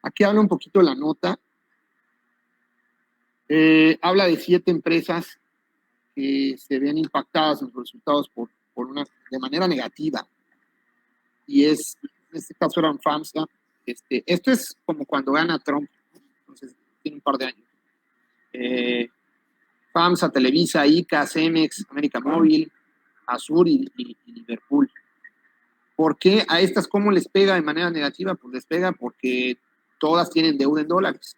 Aquí habla un poquito la nota. Habla de 7 empresas que se ven impactadas en sus resultados de manera negativa. Y en este caso eran FAMSA. Esto es como cuando gana Trump, ¿no? Entonces tiene un par de años. FAMSA, Televisa, ICA, Cemex, América Móvil, Azur y Liverpool. ¿Por qué a estas cómo les pega de manera negativa? Pues les pega porque todas tienen deuda en dólares.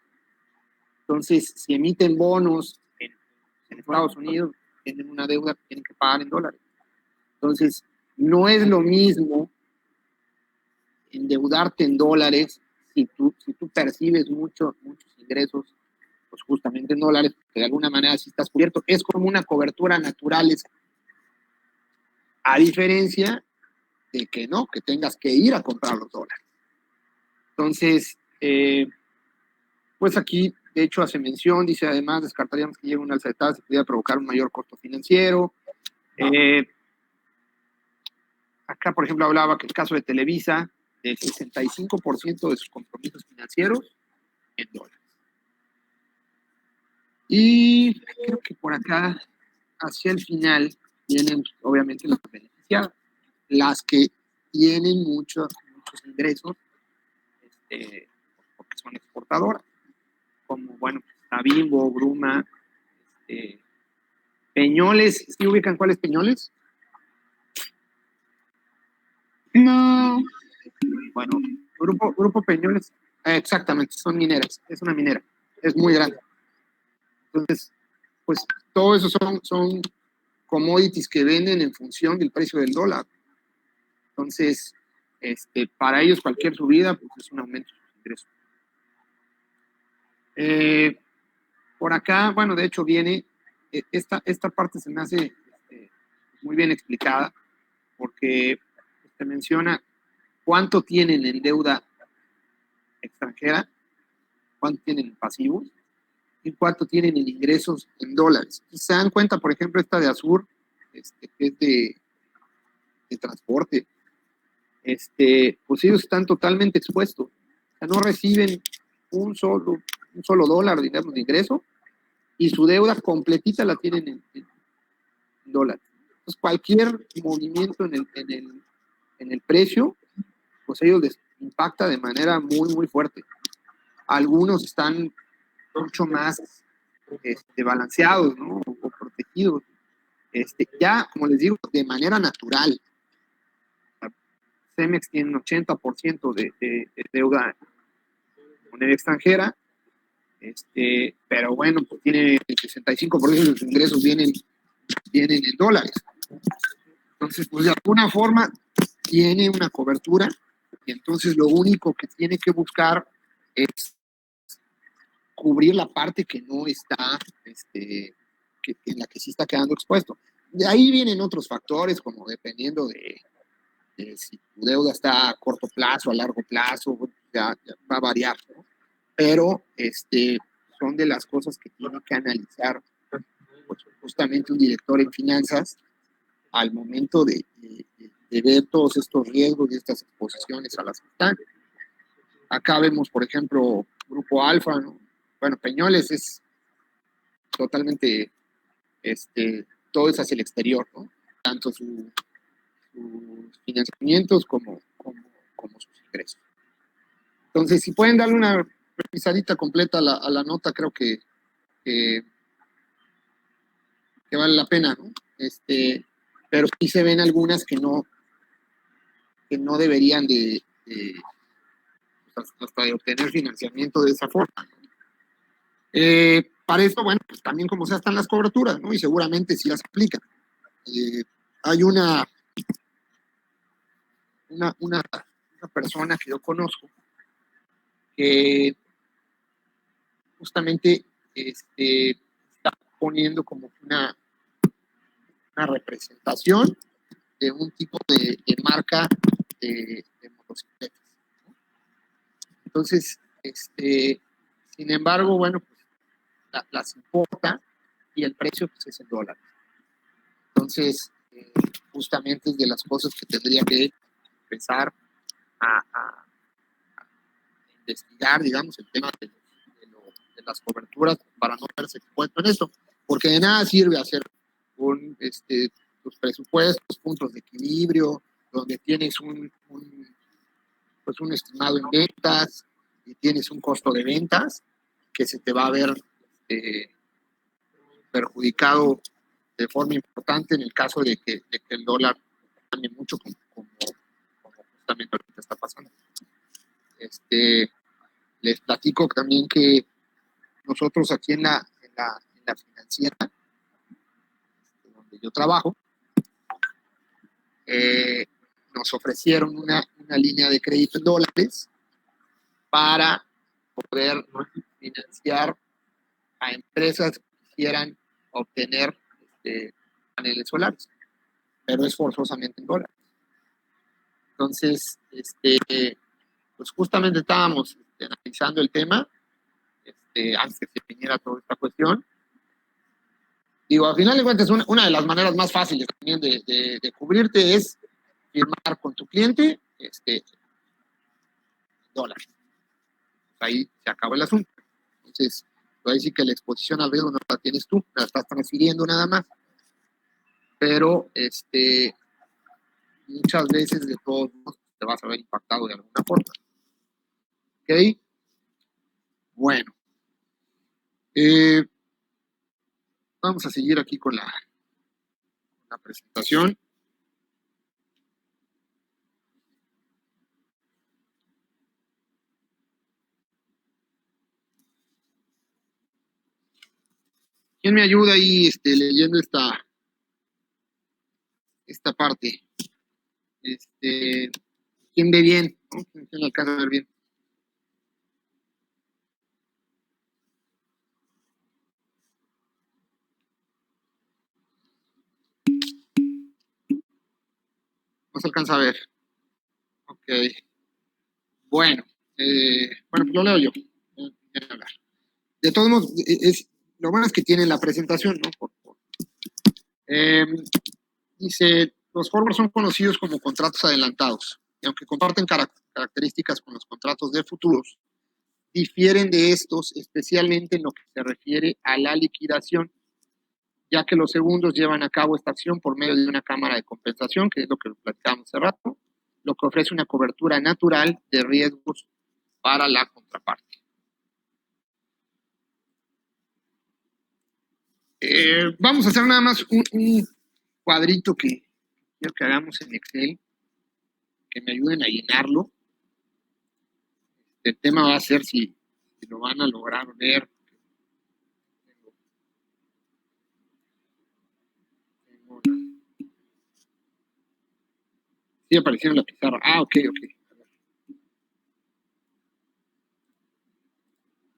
Entonces, si emiten bonos en Estados Unidos, tienen una deuda que tienen que pagar en dólares. Entonces, no es lo mismo endeudarte en dólares si tú percibes muchos ingresos, pues justamente en dólares, que de alguna manera sí estás cubierto. Es como una cobertura natural, a diferencia de que no, que tengas que ir a comprar los dólares. Entonces, pues aquí, de hecho, hace mención, dice, además, descartaríamos que llegue una alza de tasas y pudiera provocar un mayor costo financiero. Acá, por ejemplo, hablaba que el caso de Televisa, del 65% de sus compromisos financieros en dólares. Y creo que por acá, hacia el final, vienen, obviamente, las beneficiadas, las que tienen muchos ingresos, porque son exportadoras, como, bueno, Bimbo, Gruma, Peñoles. ¿Sí ubican cuáles Peñoles? No. Bueno, Grupo Peñoles, exactamente, son mineras, es una minera, es muy grande. Entonces, pues todo eso son commodities que venden en función del precio del dólar. Entonces, para ellos cualquier subida pues es un aumento de sus ingresos. Por acá, bueno, de hecho viene, esta parte se me hace muy bien explicada, porque te menciona cuánto tienen en deuda extranjera, cuánto tienen en pasivos y cuánto tienen en ingresos en dólares. Y se dan cuenta, por ejemplo, esta de Azur, que es de transporte, pues ellos están totalmente expuestos. O sea, no reciben un solo dólar, digamos, de ingreso, y su deuda completita la tienen en dólares. Entonces, cualquier movimiento en el precio, pues ellos les impacta de manera muy, muy fuerte. Algunos están mucho más balanceados, ¿no? O protegidos. Ya, como les digo, de manera natural. Cemex tiene un 80% de deuda en moneda extranjera, pero bueno, pues tiene el 65% de sus ingresos vienen en dólares. Entonces, pues de alguna forma tiene una cobertura, y entonces lo único que tiene que buscar es cubrir la parte que no está, en la que sí está quedando expuesto. De ahí vienen otros factores, como dependiendo de si tu deuda está a corto plazo, a largo plazo, ya va a variar, ¿no? Pero son de las cosas que tiene que analizar, pues, justamente un director en finanzas al momento de ver todos estos riesgos y estas exposiciones a las que están. Acá vemos, por ejemplo, Grupo Alfa, ¿no? Bueno, Peñoles es totalmente, todo es hacia el exterior, ¿no? Tanto sus financiamientos como sus ingresos. Entonces, si pueden darle una revisadita completa a la nota, creo que vale la pena, ¿no? Pero sí se ven algunas que no deberían hasta de obtener financiamiento de esa forma. Para esto, bueno, pues también como sea están las coberturas, ¿no? Y seguramente sí las aplican. Hay una persona que yo conozco que justamente está poniendo como una representación de un tipo de marca de motocicletas, ¿no? Entonces, sin embargo, bueno, pues las importa y el precio pues, es en dólares. Entonces, justamente es de las cosas que tendría que empezar a investigar, digamos, el tema de las coberturas para no verse expuesto en esto, porque de nada sirve hacer tus presupuestos, puntos de equilibrio, donde tienes un estimado en ventas y tienes un costo de ventas que se te va a ver perjudicado de forma importante en el caso de que el dólar cambie mucho como justamente ahorita está pasando. Les platico también que nosotros aquí en la financiera donde yo trabajo, nos ofrecieron una línea de crédito en dólares para poder financiar a empresas que quisieran obtener paneles solares, pero es forzosamente en dólares. Entonces, pues justamente estábamos analizando el tema antes de que viniera toda esta cuestión. Digo, al final de cuentas, una de las maneras más fáciles también de cubrirte es firmar con tu cliente dólares. Ahí se acaba el asunto. Entonces, ahí sí que la exposición al riesgo no la tienes tú, la estás transfiriendo nada más. Pero muchas veces de todos modos te vas a ver impactado de alguna forma. ¿Ok? Bueno. Vamos a seguir aquí con la presentación. ¿Quién me ayuda ahí leyendo esta parte? ¿Quién ve bien? ¿No? ¿Quién alcanza a ver bien? No se alcanza a ver. Ok. Bueno, pues lo leo yo. De todos modos, lo bueno es que tienen la presentación, ¿no? Eh, dice, los forwards son conocidos como contratos adelantados, y aunque comparten características con los contratos de futuros, difieren de estos especialmente en lo que se refiere a la liquidación, ya que los segundos llevan a cabo esta acción por medio de una cámara de compensación, que es lo que platicamos hace rato, lo que ofrece una cobertura natural de riesgos para la contraparte. Vamos a hacer nada más un cuadrito que quiero que hagamos en Excel, que me ayuden a llenarlo. El tema va a ser si lo van a lograr ver. Sí apareció en la pizarra. Ah, ok.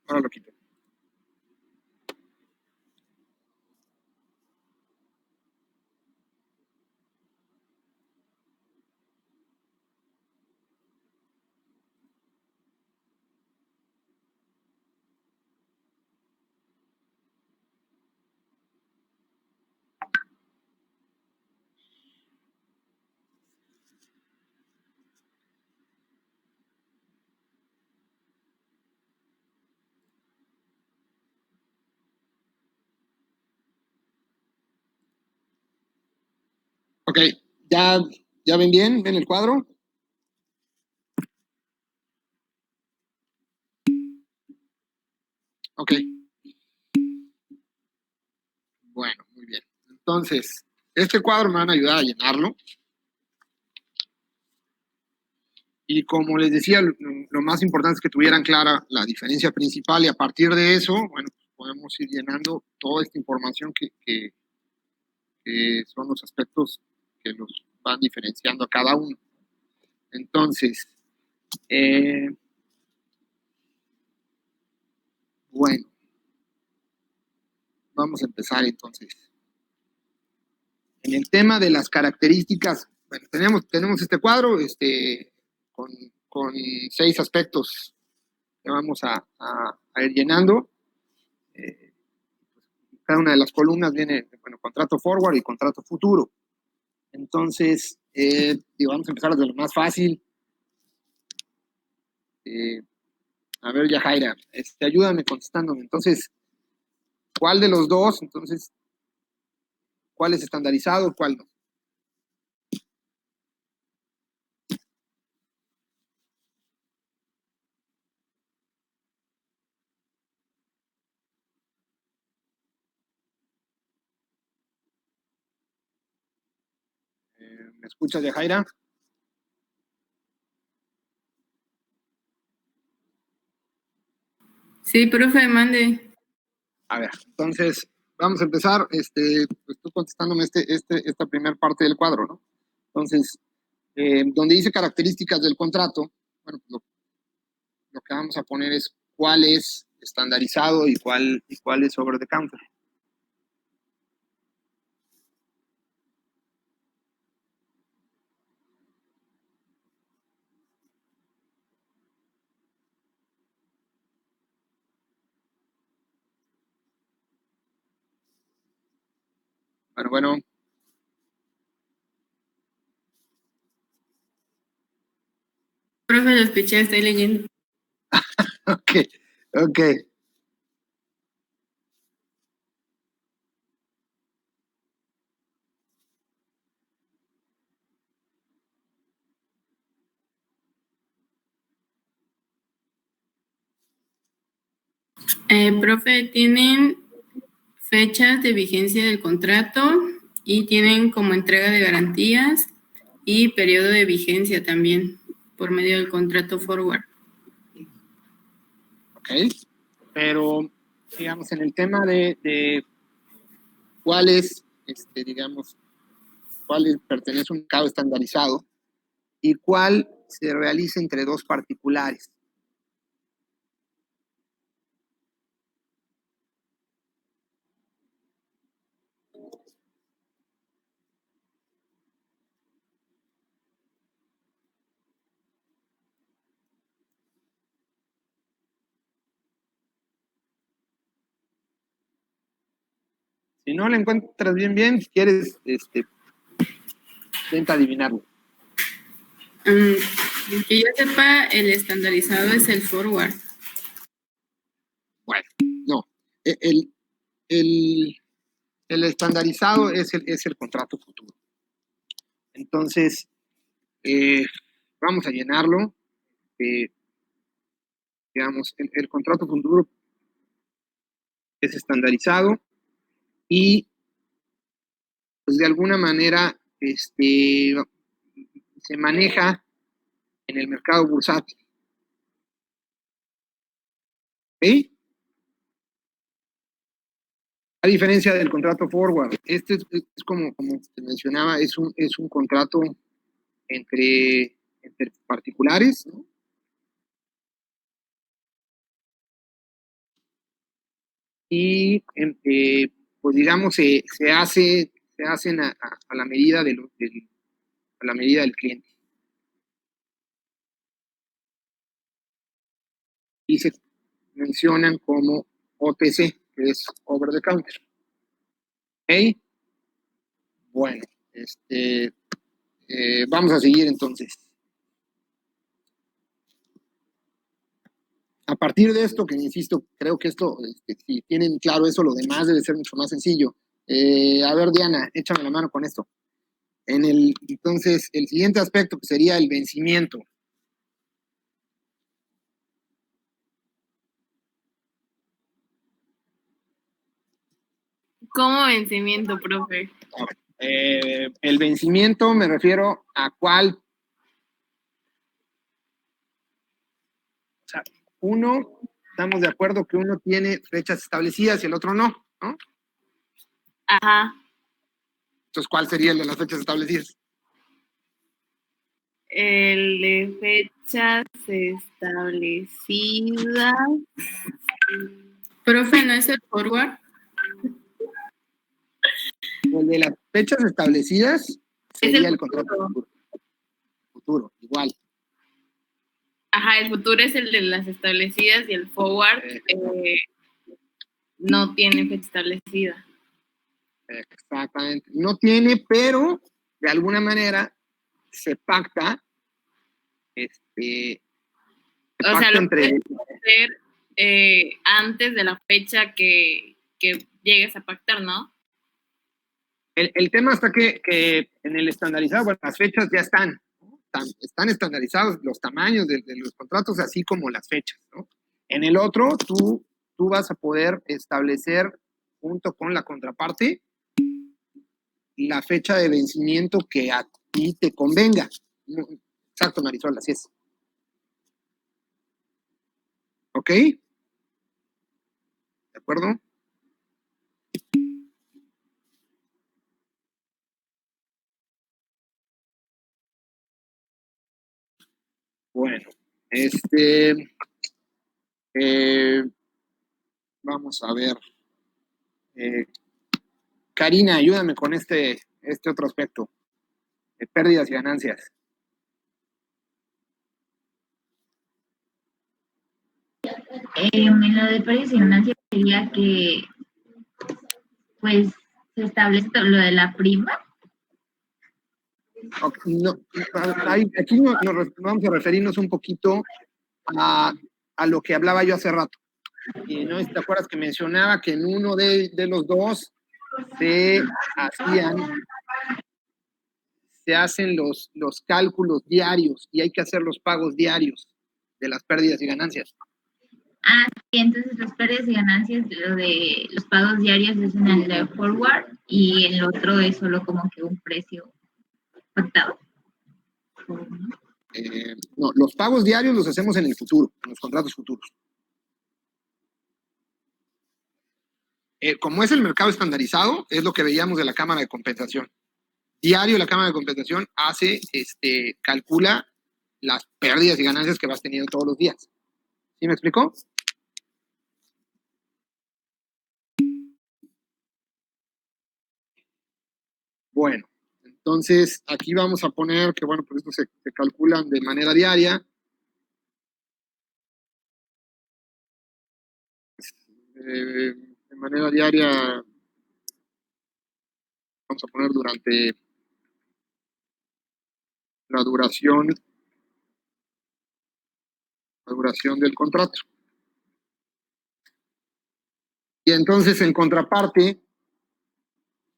Ahora lo quito. Ok, ¿ya ven bien? ¿Ven el cuadro? Ok. Bueno, muy bien. Entonces, este cuadro me van a ayudar a llenarlo. Y como les decía, lo más importante es que tuvieran clara la diferencia principal y a partir de eso, bueno, pues podemos ir llenando toda esta información que son los aspectos que los van diferenciando a cada uno. Entonces, bueno, vamos a empezar entonces. En el tema de las características, bueno, tenemos este cuadro con 6 aspectos que vamos a ir llenando. Cada una de las columnas viene, bueno, contrato forward y contrato futuro. Entonces, vamos a empezar desde lo más fácil. A ver, Yajaira, ayúdame contestándome. Entonces, ¿cuál de los dos? Entonces, ¿cuál es estandarizado? ¿Cuál no? ¿Me escuchas, Yajaira? Sí, profe, mande. A ver, entonces, vamos a empezar, pues tú contestándome esta primera parte del cuadro, ¿no? Entonces, donde dice características del contrato, bueno, lo que vamos a poner es cuál es estandarizado y cuál es over the counter. Bueno. Profe, lo escuché, estoy leyendo. Ok. Profe, tienen fechas de vigencia del contrato y tienen como entrega de garantías y periodo de vigencia también por medio del contrato forward. Ok, pero digamos en el tema de cuáles, cuál pertenece a un mercado estandarizado y cuál se realiza entre dos particulares. Si no le encuentras bien, si quieres, intenta adivinarlo. Que yo sepa, el estandarizado es el forward. Bueno, no. El estandarizado es el contrato futuro. Entonces, vamos a llenarlo. Digamos, el contrato futuro es estandarizado y, pues, de alguna manera, se maneja en el mercado bursátil. ¿Ok? A diferencia del contrato forward, este es como te mencionaba, es un contrato entre particulares, ¿no? Y pues digamos se hacen a la medida a la medida del cliente. Y se mencionan como OTC, que es over the counter. ¿Ok? Bueno, vamos a seguir entonces. A partir de esto, que insisto, creo que esto, si tienen claro eso, lo demás debe ser mucho más sencillo. A ver, Diana, échame la mano con esto. Entonces, el siguiente aspecto pues, sería el vencimiento. ¿Cómo vencimiento, profe? El vencimiento me refiero a cuál. O sea, uno, estamos de acuerdo que uno tiene fechas establecidas y el otro no, ¿no? Ajá. Entonces, ¿cuál sería el de las fechas establecidas? El de fechas establecidas. Profe, ¿no es el forward? El de las fechas establecidas sería el futuro. contrato futuro, igual. Ajá, el futuro es el de las establecidas y el forward no tiene fecha establecida. Exactamente. No tiene, pero de alguna manera se pacta. O sea, lo puedes hacer antes de la fecha que llegues a pactar, ¿no? El tema está que en el estandarizado, bueno, las fechas ya están estandarizados los tamaños de los contratos, así como las fechas, ¿no? En el otro, tú vas a poder establecer junto con la contraparte la fecha de vencimiento que a ti te convenga. Exacto, Marisol, así es. ¿Ok? ¿De acuerdo? Bueno, vamos a ver. Karina, ayúdame con este otro aspecto. De pérdidas y ganancias. En lo de pérdidas y ganancias sería que, pues, se establece lo de la prima. Okay, no, aquí nos vamos a referirnos un poquito a lo que hablaba yo hace rato. ¿No? ¿Te acuerdas que mencionaba que en uno de los dos se hacen los cálculos diarios y hay que hacer los pagos diarios de las pérdidas y ganancias? Ah, sí, entonces las pérdidas y ganancias, lo de los pagos diarios es en el de forward y el otro es solo como que un precio pactado. No, los pagos diarios los hacemos en el futuro, en los contratos futuros. Como es el mercado estandarizado, es lo que veíamos de la Cámara de Compensación. Diario la Cámara de Compensación calcula las pérdidas y ganancias que vas teniendo todos los días. ¿Sí me explicó? Bueno, entonces aquí vamos a poner que, bueno, pues esto se calculan de manera diaria. De manera diaria vamos a poner durante la duración del contrato. Y entonces, en contraparte,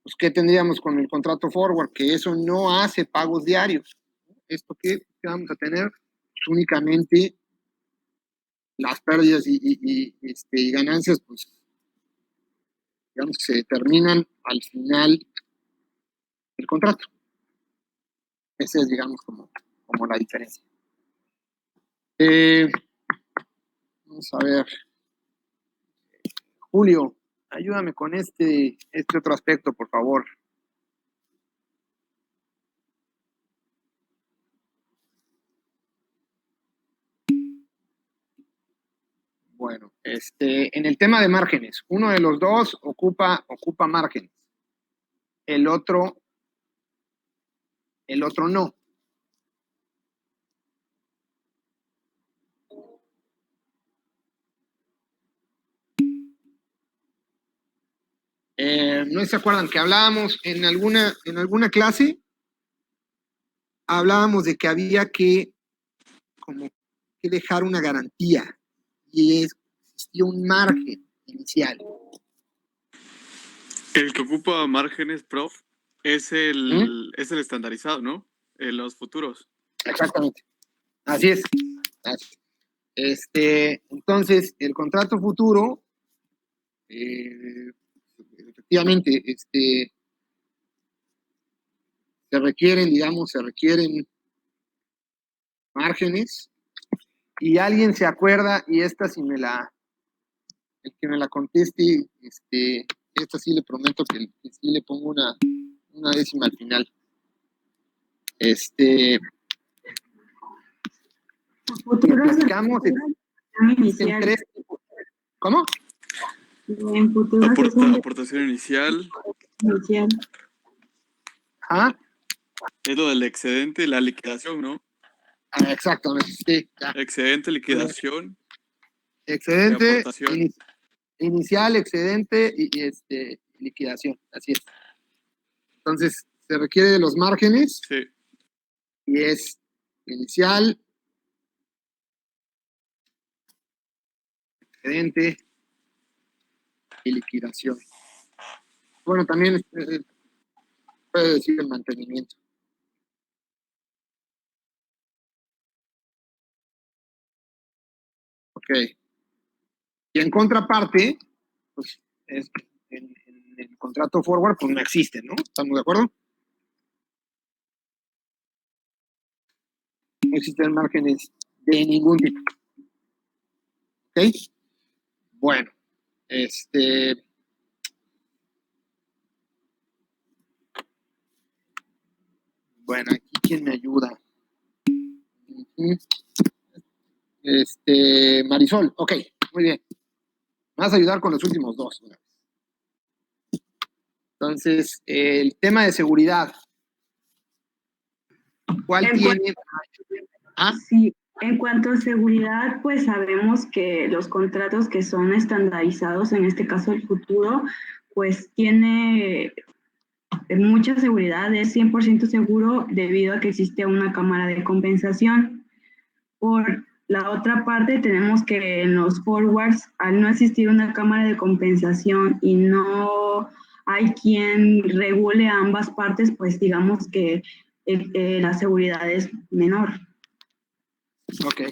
pues, ¿qué tendríamos con el contrato forward? Que eso no hace pagos diarios. ¿Esto qué vamos a tener? Pues únicamente las pérdidas y ganancias, pues, digamos, se determinan al final del contrato. Esa es, digamos, como la diferencia. Vamos a ver. Julio, ayúdame con este otro aspecto, por favor. Bueno, en el tema de márgenes, uno de los dos ocupa márgenes. El otro no. ¿No se acuerdan que hablábamos en alguna clase? Hablábamos de que había que dejar una garantía y existía un margen inicial. El que ocupa márgenes, prof, es el estandarizado, ¿no? En los futuros. Exactamente. Así es. Entonces, el contrato futuro, efectivamente, se requieren márgenes, y alguien se acuerda, y esta sí el que me la conteste, esta sí le prometo que sí le pongo una décima al final. Platicamos en tres. ¿Cómo? En futuros Aportación inicial. ¿Ah? Es lo del excedente y la liquidación, ¿no? Exactamente, sí. Ya. Excedente, liquidación. Excedente, Aportación. inicial, excedente y liquidación. Así es. Entonces, se requiere de los márgenes. Sí. Y es inicial, excedente y liquidación. Bueno, también puede decir el mantenimiento. Ok. Y en contraparte, pues, en el contrato forward, pues no existe, ¿no? ¿Estamos de acuerdo? No existen márgenes de ningún tipo. ¿Ok? Bueno, bueno, aquí ¿quién me ayuda? Marisol, ok, muy bien. Me vas a ayudar con los últimos dos. Entonces, el tema de seguridad. ¿Cuál tiene? Sí, en cuanto a seguridad, pues sabemos que los contratos que son estandarizados, en este caso el futuro, pues tiene mucha seguridad, es 100% seguro debido a que existe una cámara de compensación. Por la otra parte, tenemos que en los forwards, al no existir una cámara de compensación y no hay quien regule ambas partes, pues digamos que la seguridad es menor. Ok,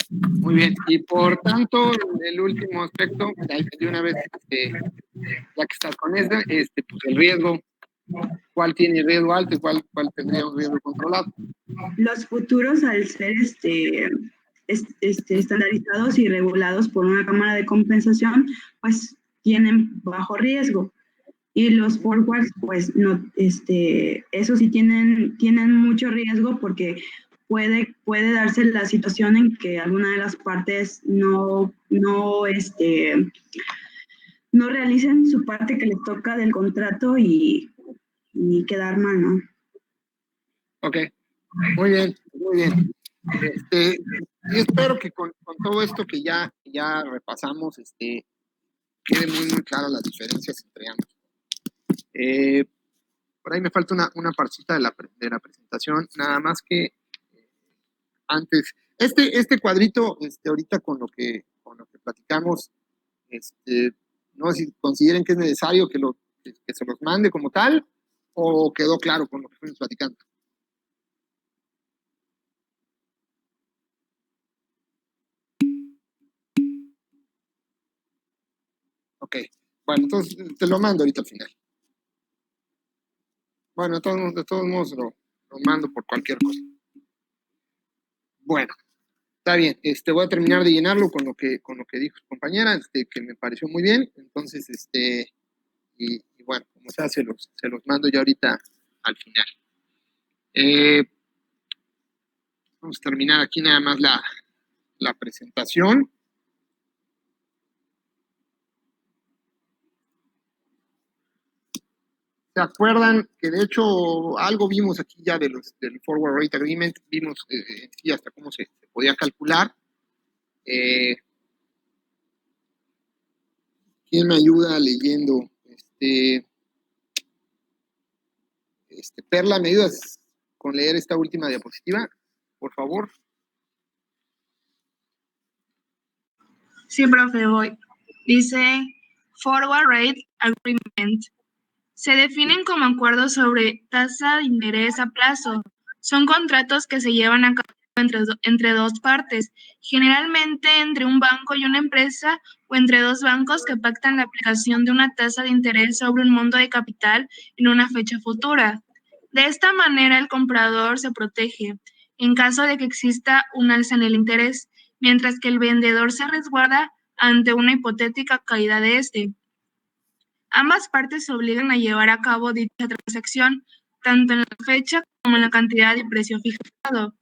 muy bien. Y por tanto, el último aspecto, de una vez, ya que estás con pues el riesgo. ¿Cuál tiene riesgo alto y cuál tendría un riesgo controlado? Los futuros, al ser estandarizados y regulados por una cámara de compensación, pues tienen bajo riesgo. Y los forwards, pues no, eso sí tienen mucho riesgo porque puede darse la situación en que alguna de las partes no realicen su parte que les toca del contrato y quedar mal, ¿no? Ok, muy bien, muy bien. Y espero que con todo esto que ya repasamos, quede muy, muy claras las diferencias entre ambos. Por ahí me falta una partita de la presentación, nada más que antes. Este cuadrito, ahorita con lo que platicamos, no sé si consideren que es necesario que se los mande como tal, o quedó claro con lo que fuimos platicando. Ok, bueno, entonces te lo mando ahorita al final. Bueno, de todos modos lo mando por cualquier cosa. Bueno, está bien. Voy a terminar de llenarlo con lo que dijo su compañera, que me pareció muy bien. Entonces, y bueno, como sea, se los mando ya ahorita al final. Vamos a terminar aquí nada más la presentación. ¿Se acuerdan que de hecho algo vimos aquí ya del Forward Rate Agreement? Vimos sí, hasta cómo se podía calcular. ¿Quién me ayuda leyendo? Perla, ¿me ayudas con leer esta última diapositiva? Por favor. Sí, profe, voy. Dice Forward Rate Agreement. Se definen como acuerdos sobre tasa de interés a plazo. Son contratos que se llevan a cabo entre dos partes, generalmente entre un banco y una empresa o entre dos bancos que pactan la aplicación de una tasa de interés sobre un monto de capital en una fecha futura. De esta manera, el comprador se protege en caso de que exista un alza en el interés, mientras que el vendedor se resguarda ante una hipotética caída de este. Ambas partes se obligan a llevar a cabo dicha transacción, tanto en la fecha como en la cantidad y precio fijado.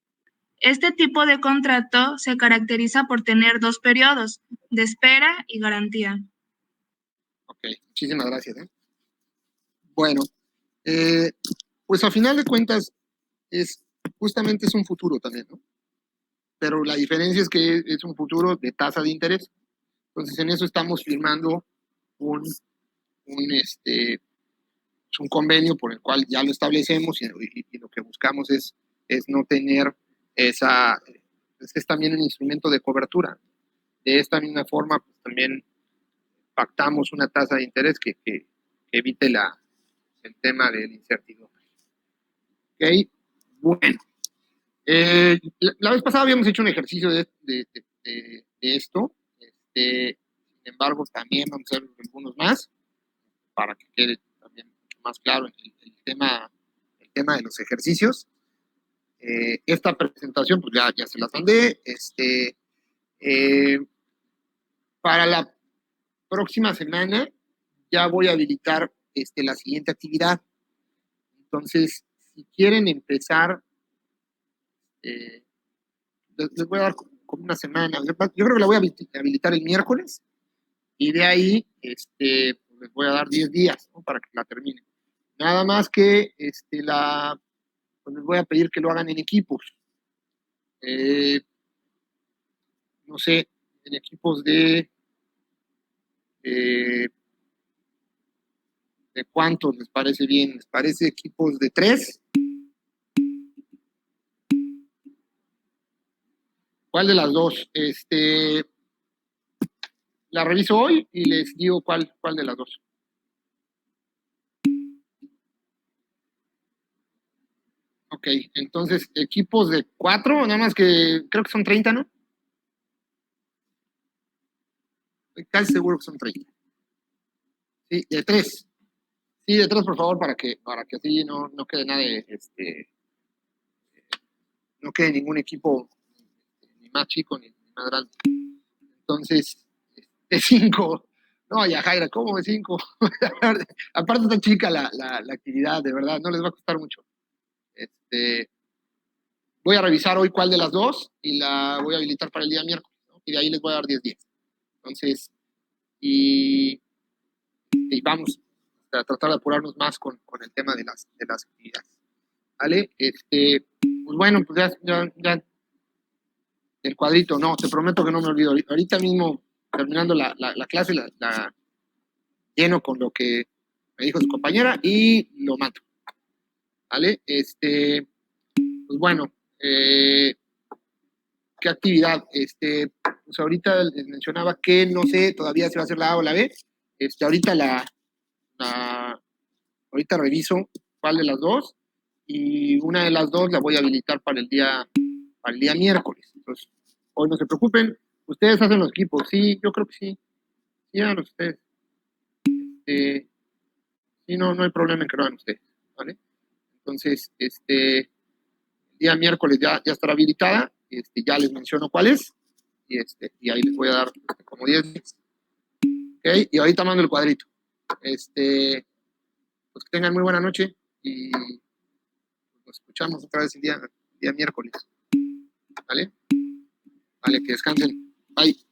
Este tipo de contrato se caracteriza por tener dos periodos, de espera y garantía. Ok, muchísimas gracias. Bueno, pues a final de cuentas, justamente es un futuro también, ¿no? Pero la diferencia es que es un futuro de tasa de interés. Entonces, en eso estamos firmando un convenio por el cual ya lo establecemos y lo que buscamos es no tener es también un instrumento de cobertura. De esta misma forma, pues también pactamos una tasa de interés que evite el tema de la incertidumbre. ¿Ok? Bueno. La vez pasada habíamos hecho un ejercicio de esto. Sin embargo, también vamos a hacer algunos más para que quede también más claro el tema de los ejercicios. Esta presentación, pues ya se las mandé. Para la próxima semana ya voy a habilitar la siguiente actividad. Entonces, si quieren empezar, les voy a dar como una semana. Yo creo que la voy a habilitar el miércoles y de ahí les voy a dar 10 días, ¿no? Para que la terminen. Nada más que pues les voy a pedir que lo hagan en equipos. No sé, en equipos ¿de cuántos les parece bien? ¿Les parece equipos de 3? ¿Cuál de las dos? La reviso hoy y les digo cuál de las dos. Ok, entonces, equipos de 4, nada más que creo que son 30, ¿no? Estoy casi seguro que son 30. Sí, de 3. Sí, de 3, por favor, para que así no quede nada no quede ningún equipo ni más chico ni más grande. Entonces, de 5. No, ya Jaira, ¿cómo de 5? Aparte está chica la actividad, de verdad, no les va a costar mucho. Voy a revisar hoy cuál de las dos y la voy a habilitar para el día miércoles, ¿no? Y de ahí les voy a dar 10 días. Entonces, y vamos a tratar de apurarnos más con el tema de las actividades. ¿Vale? Pues bueno, pues ya el cuadrito, no, te prometo que no me olvido. Ahorita mismo, terminando la clase, la lleno con lo que me dijo su compañera y lo mato. ¿vale? Pues bueno, ¿qué actividad? Pues ahorita les mencionaba que no sé todavía si va a ser la A o la B. Ahorita ahorita reviso cuál de las dos, y una de las dos la voy a habilitar para el día miércoles. Entonces, hoy no se preocupen, ustedes hacen los equipos, sí, yo creo que sí. Sí, hagan ustedes. Sí, no hay problema en que lo hagan ustedes, ¿vale? Entonces, el día miércoles ya estará habilitada, ya les menciono cuál es, y ahí les voy a dar como 10 días. ¿Ok? Y ahorita mando el cuadrito. Pues que tengan muy buena noche y nos escuchamos otra vez el día miércoles. ¿Vale? Vale, que descansen. Bye.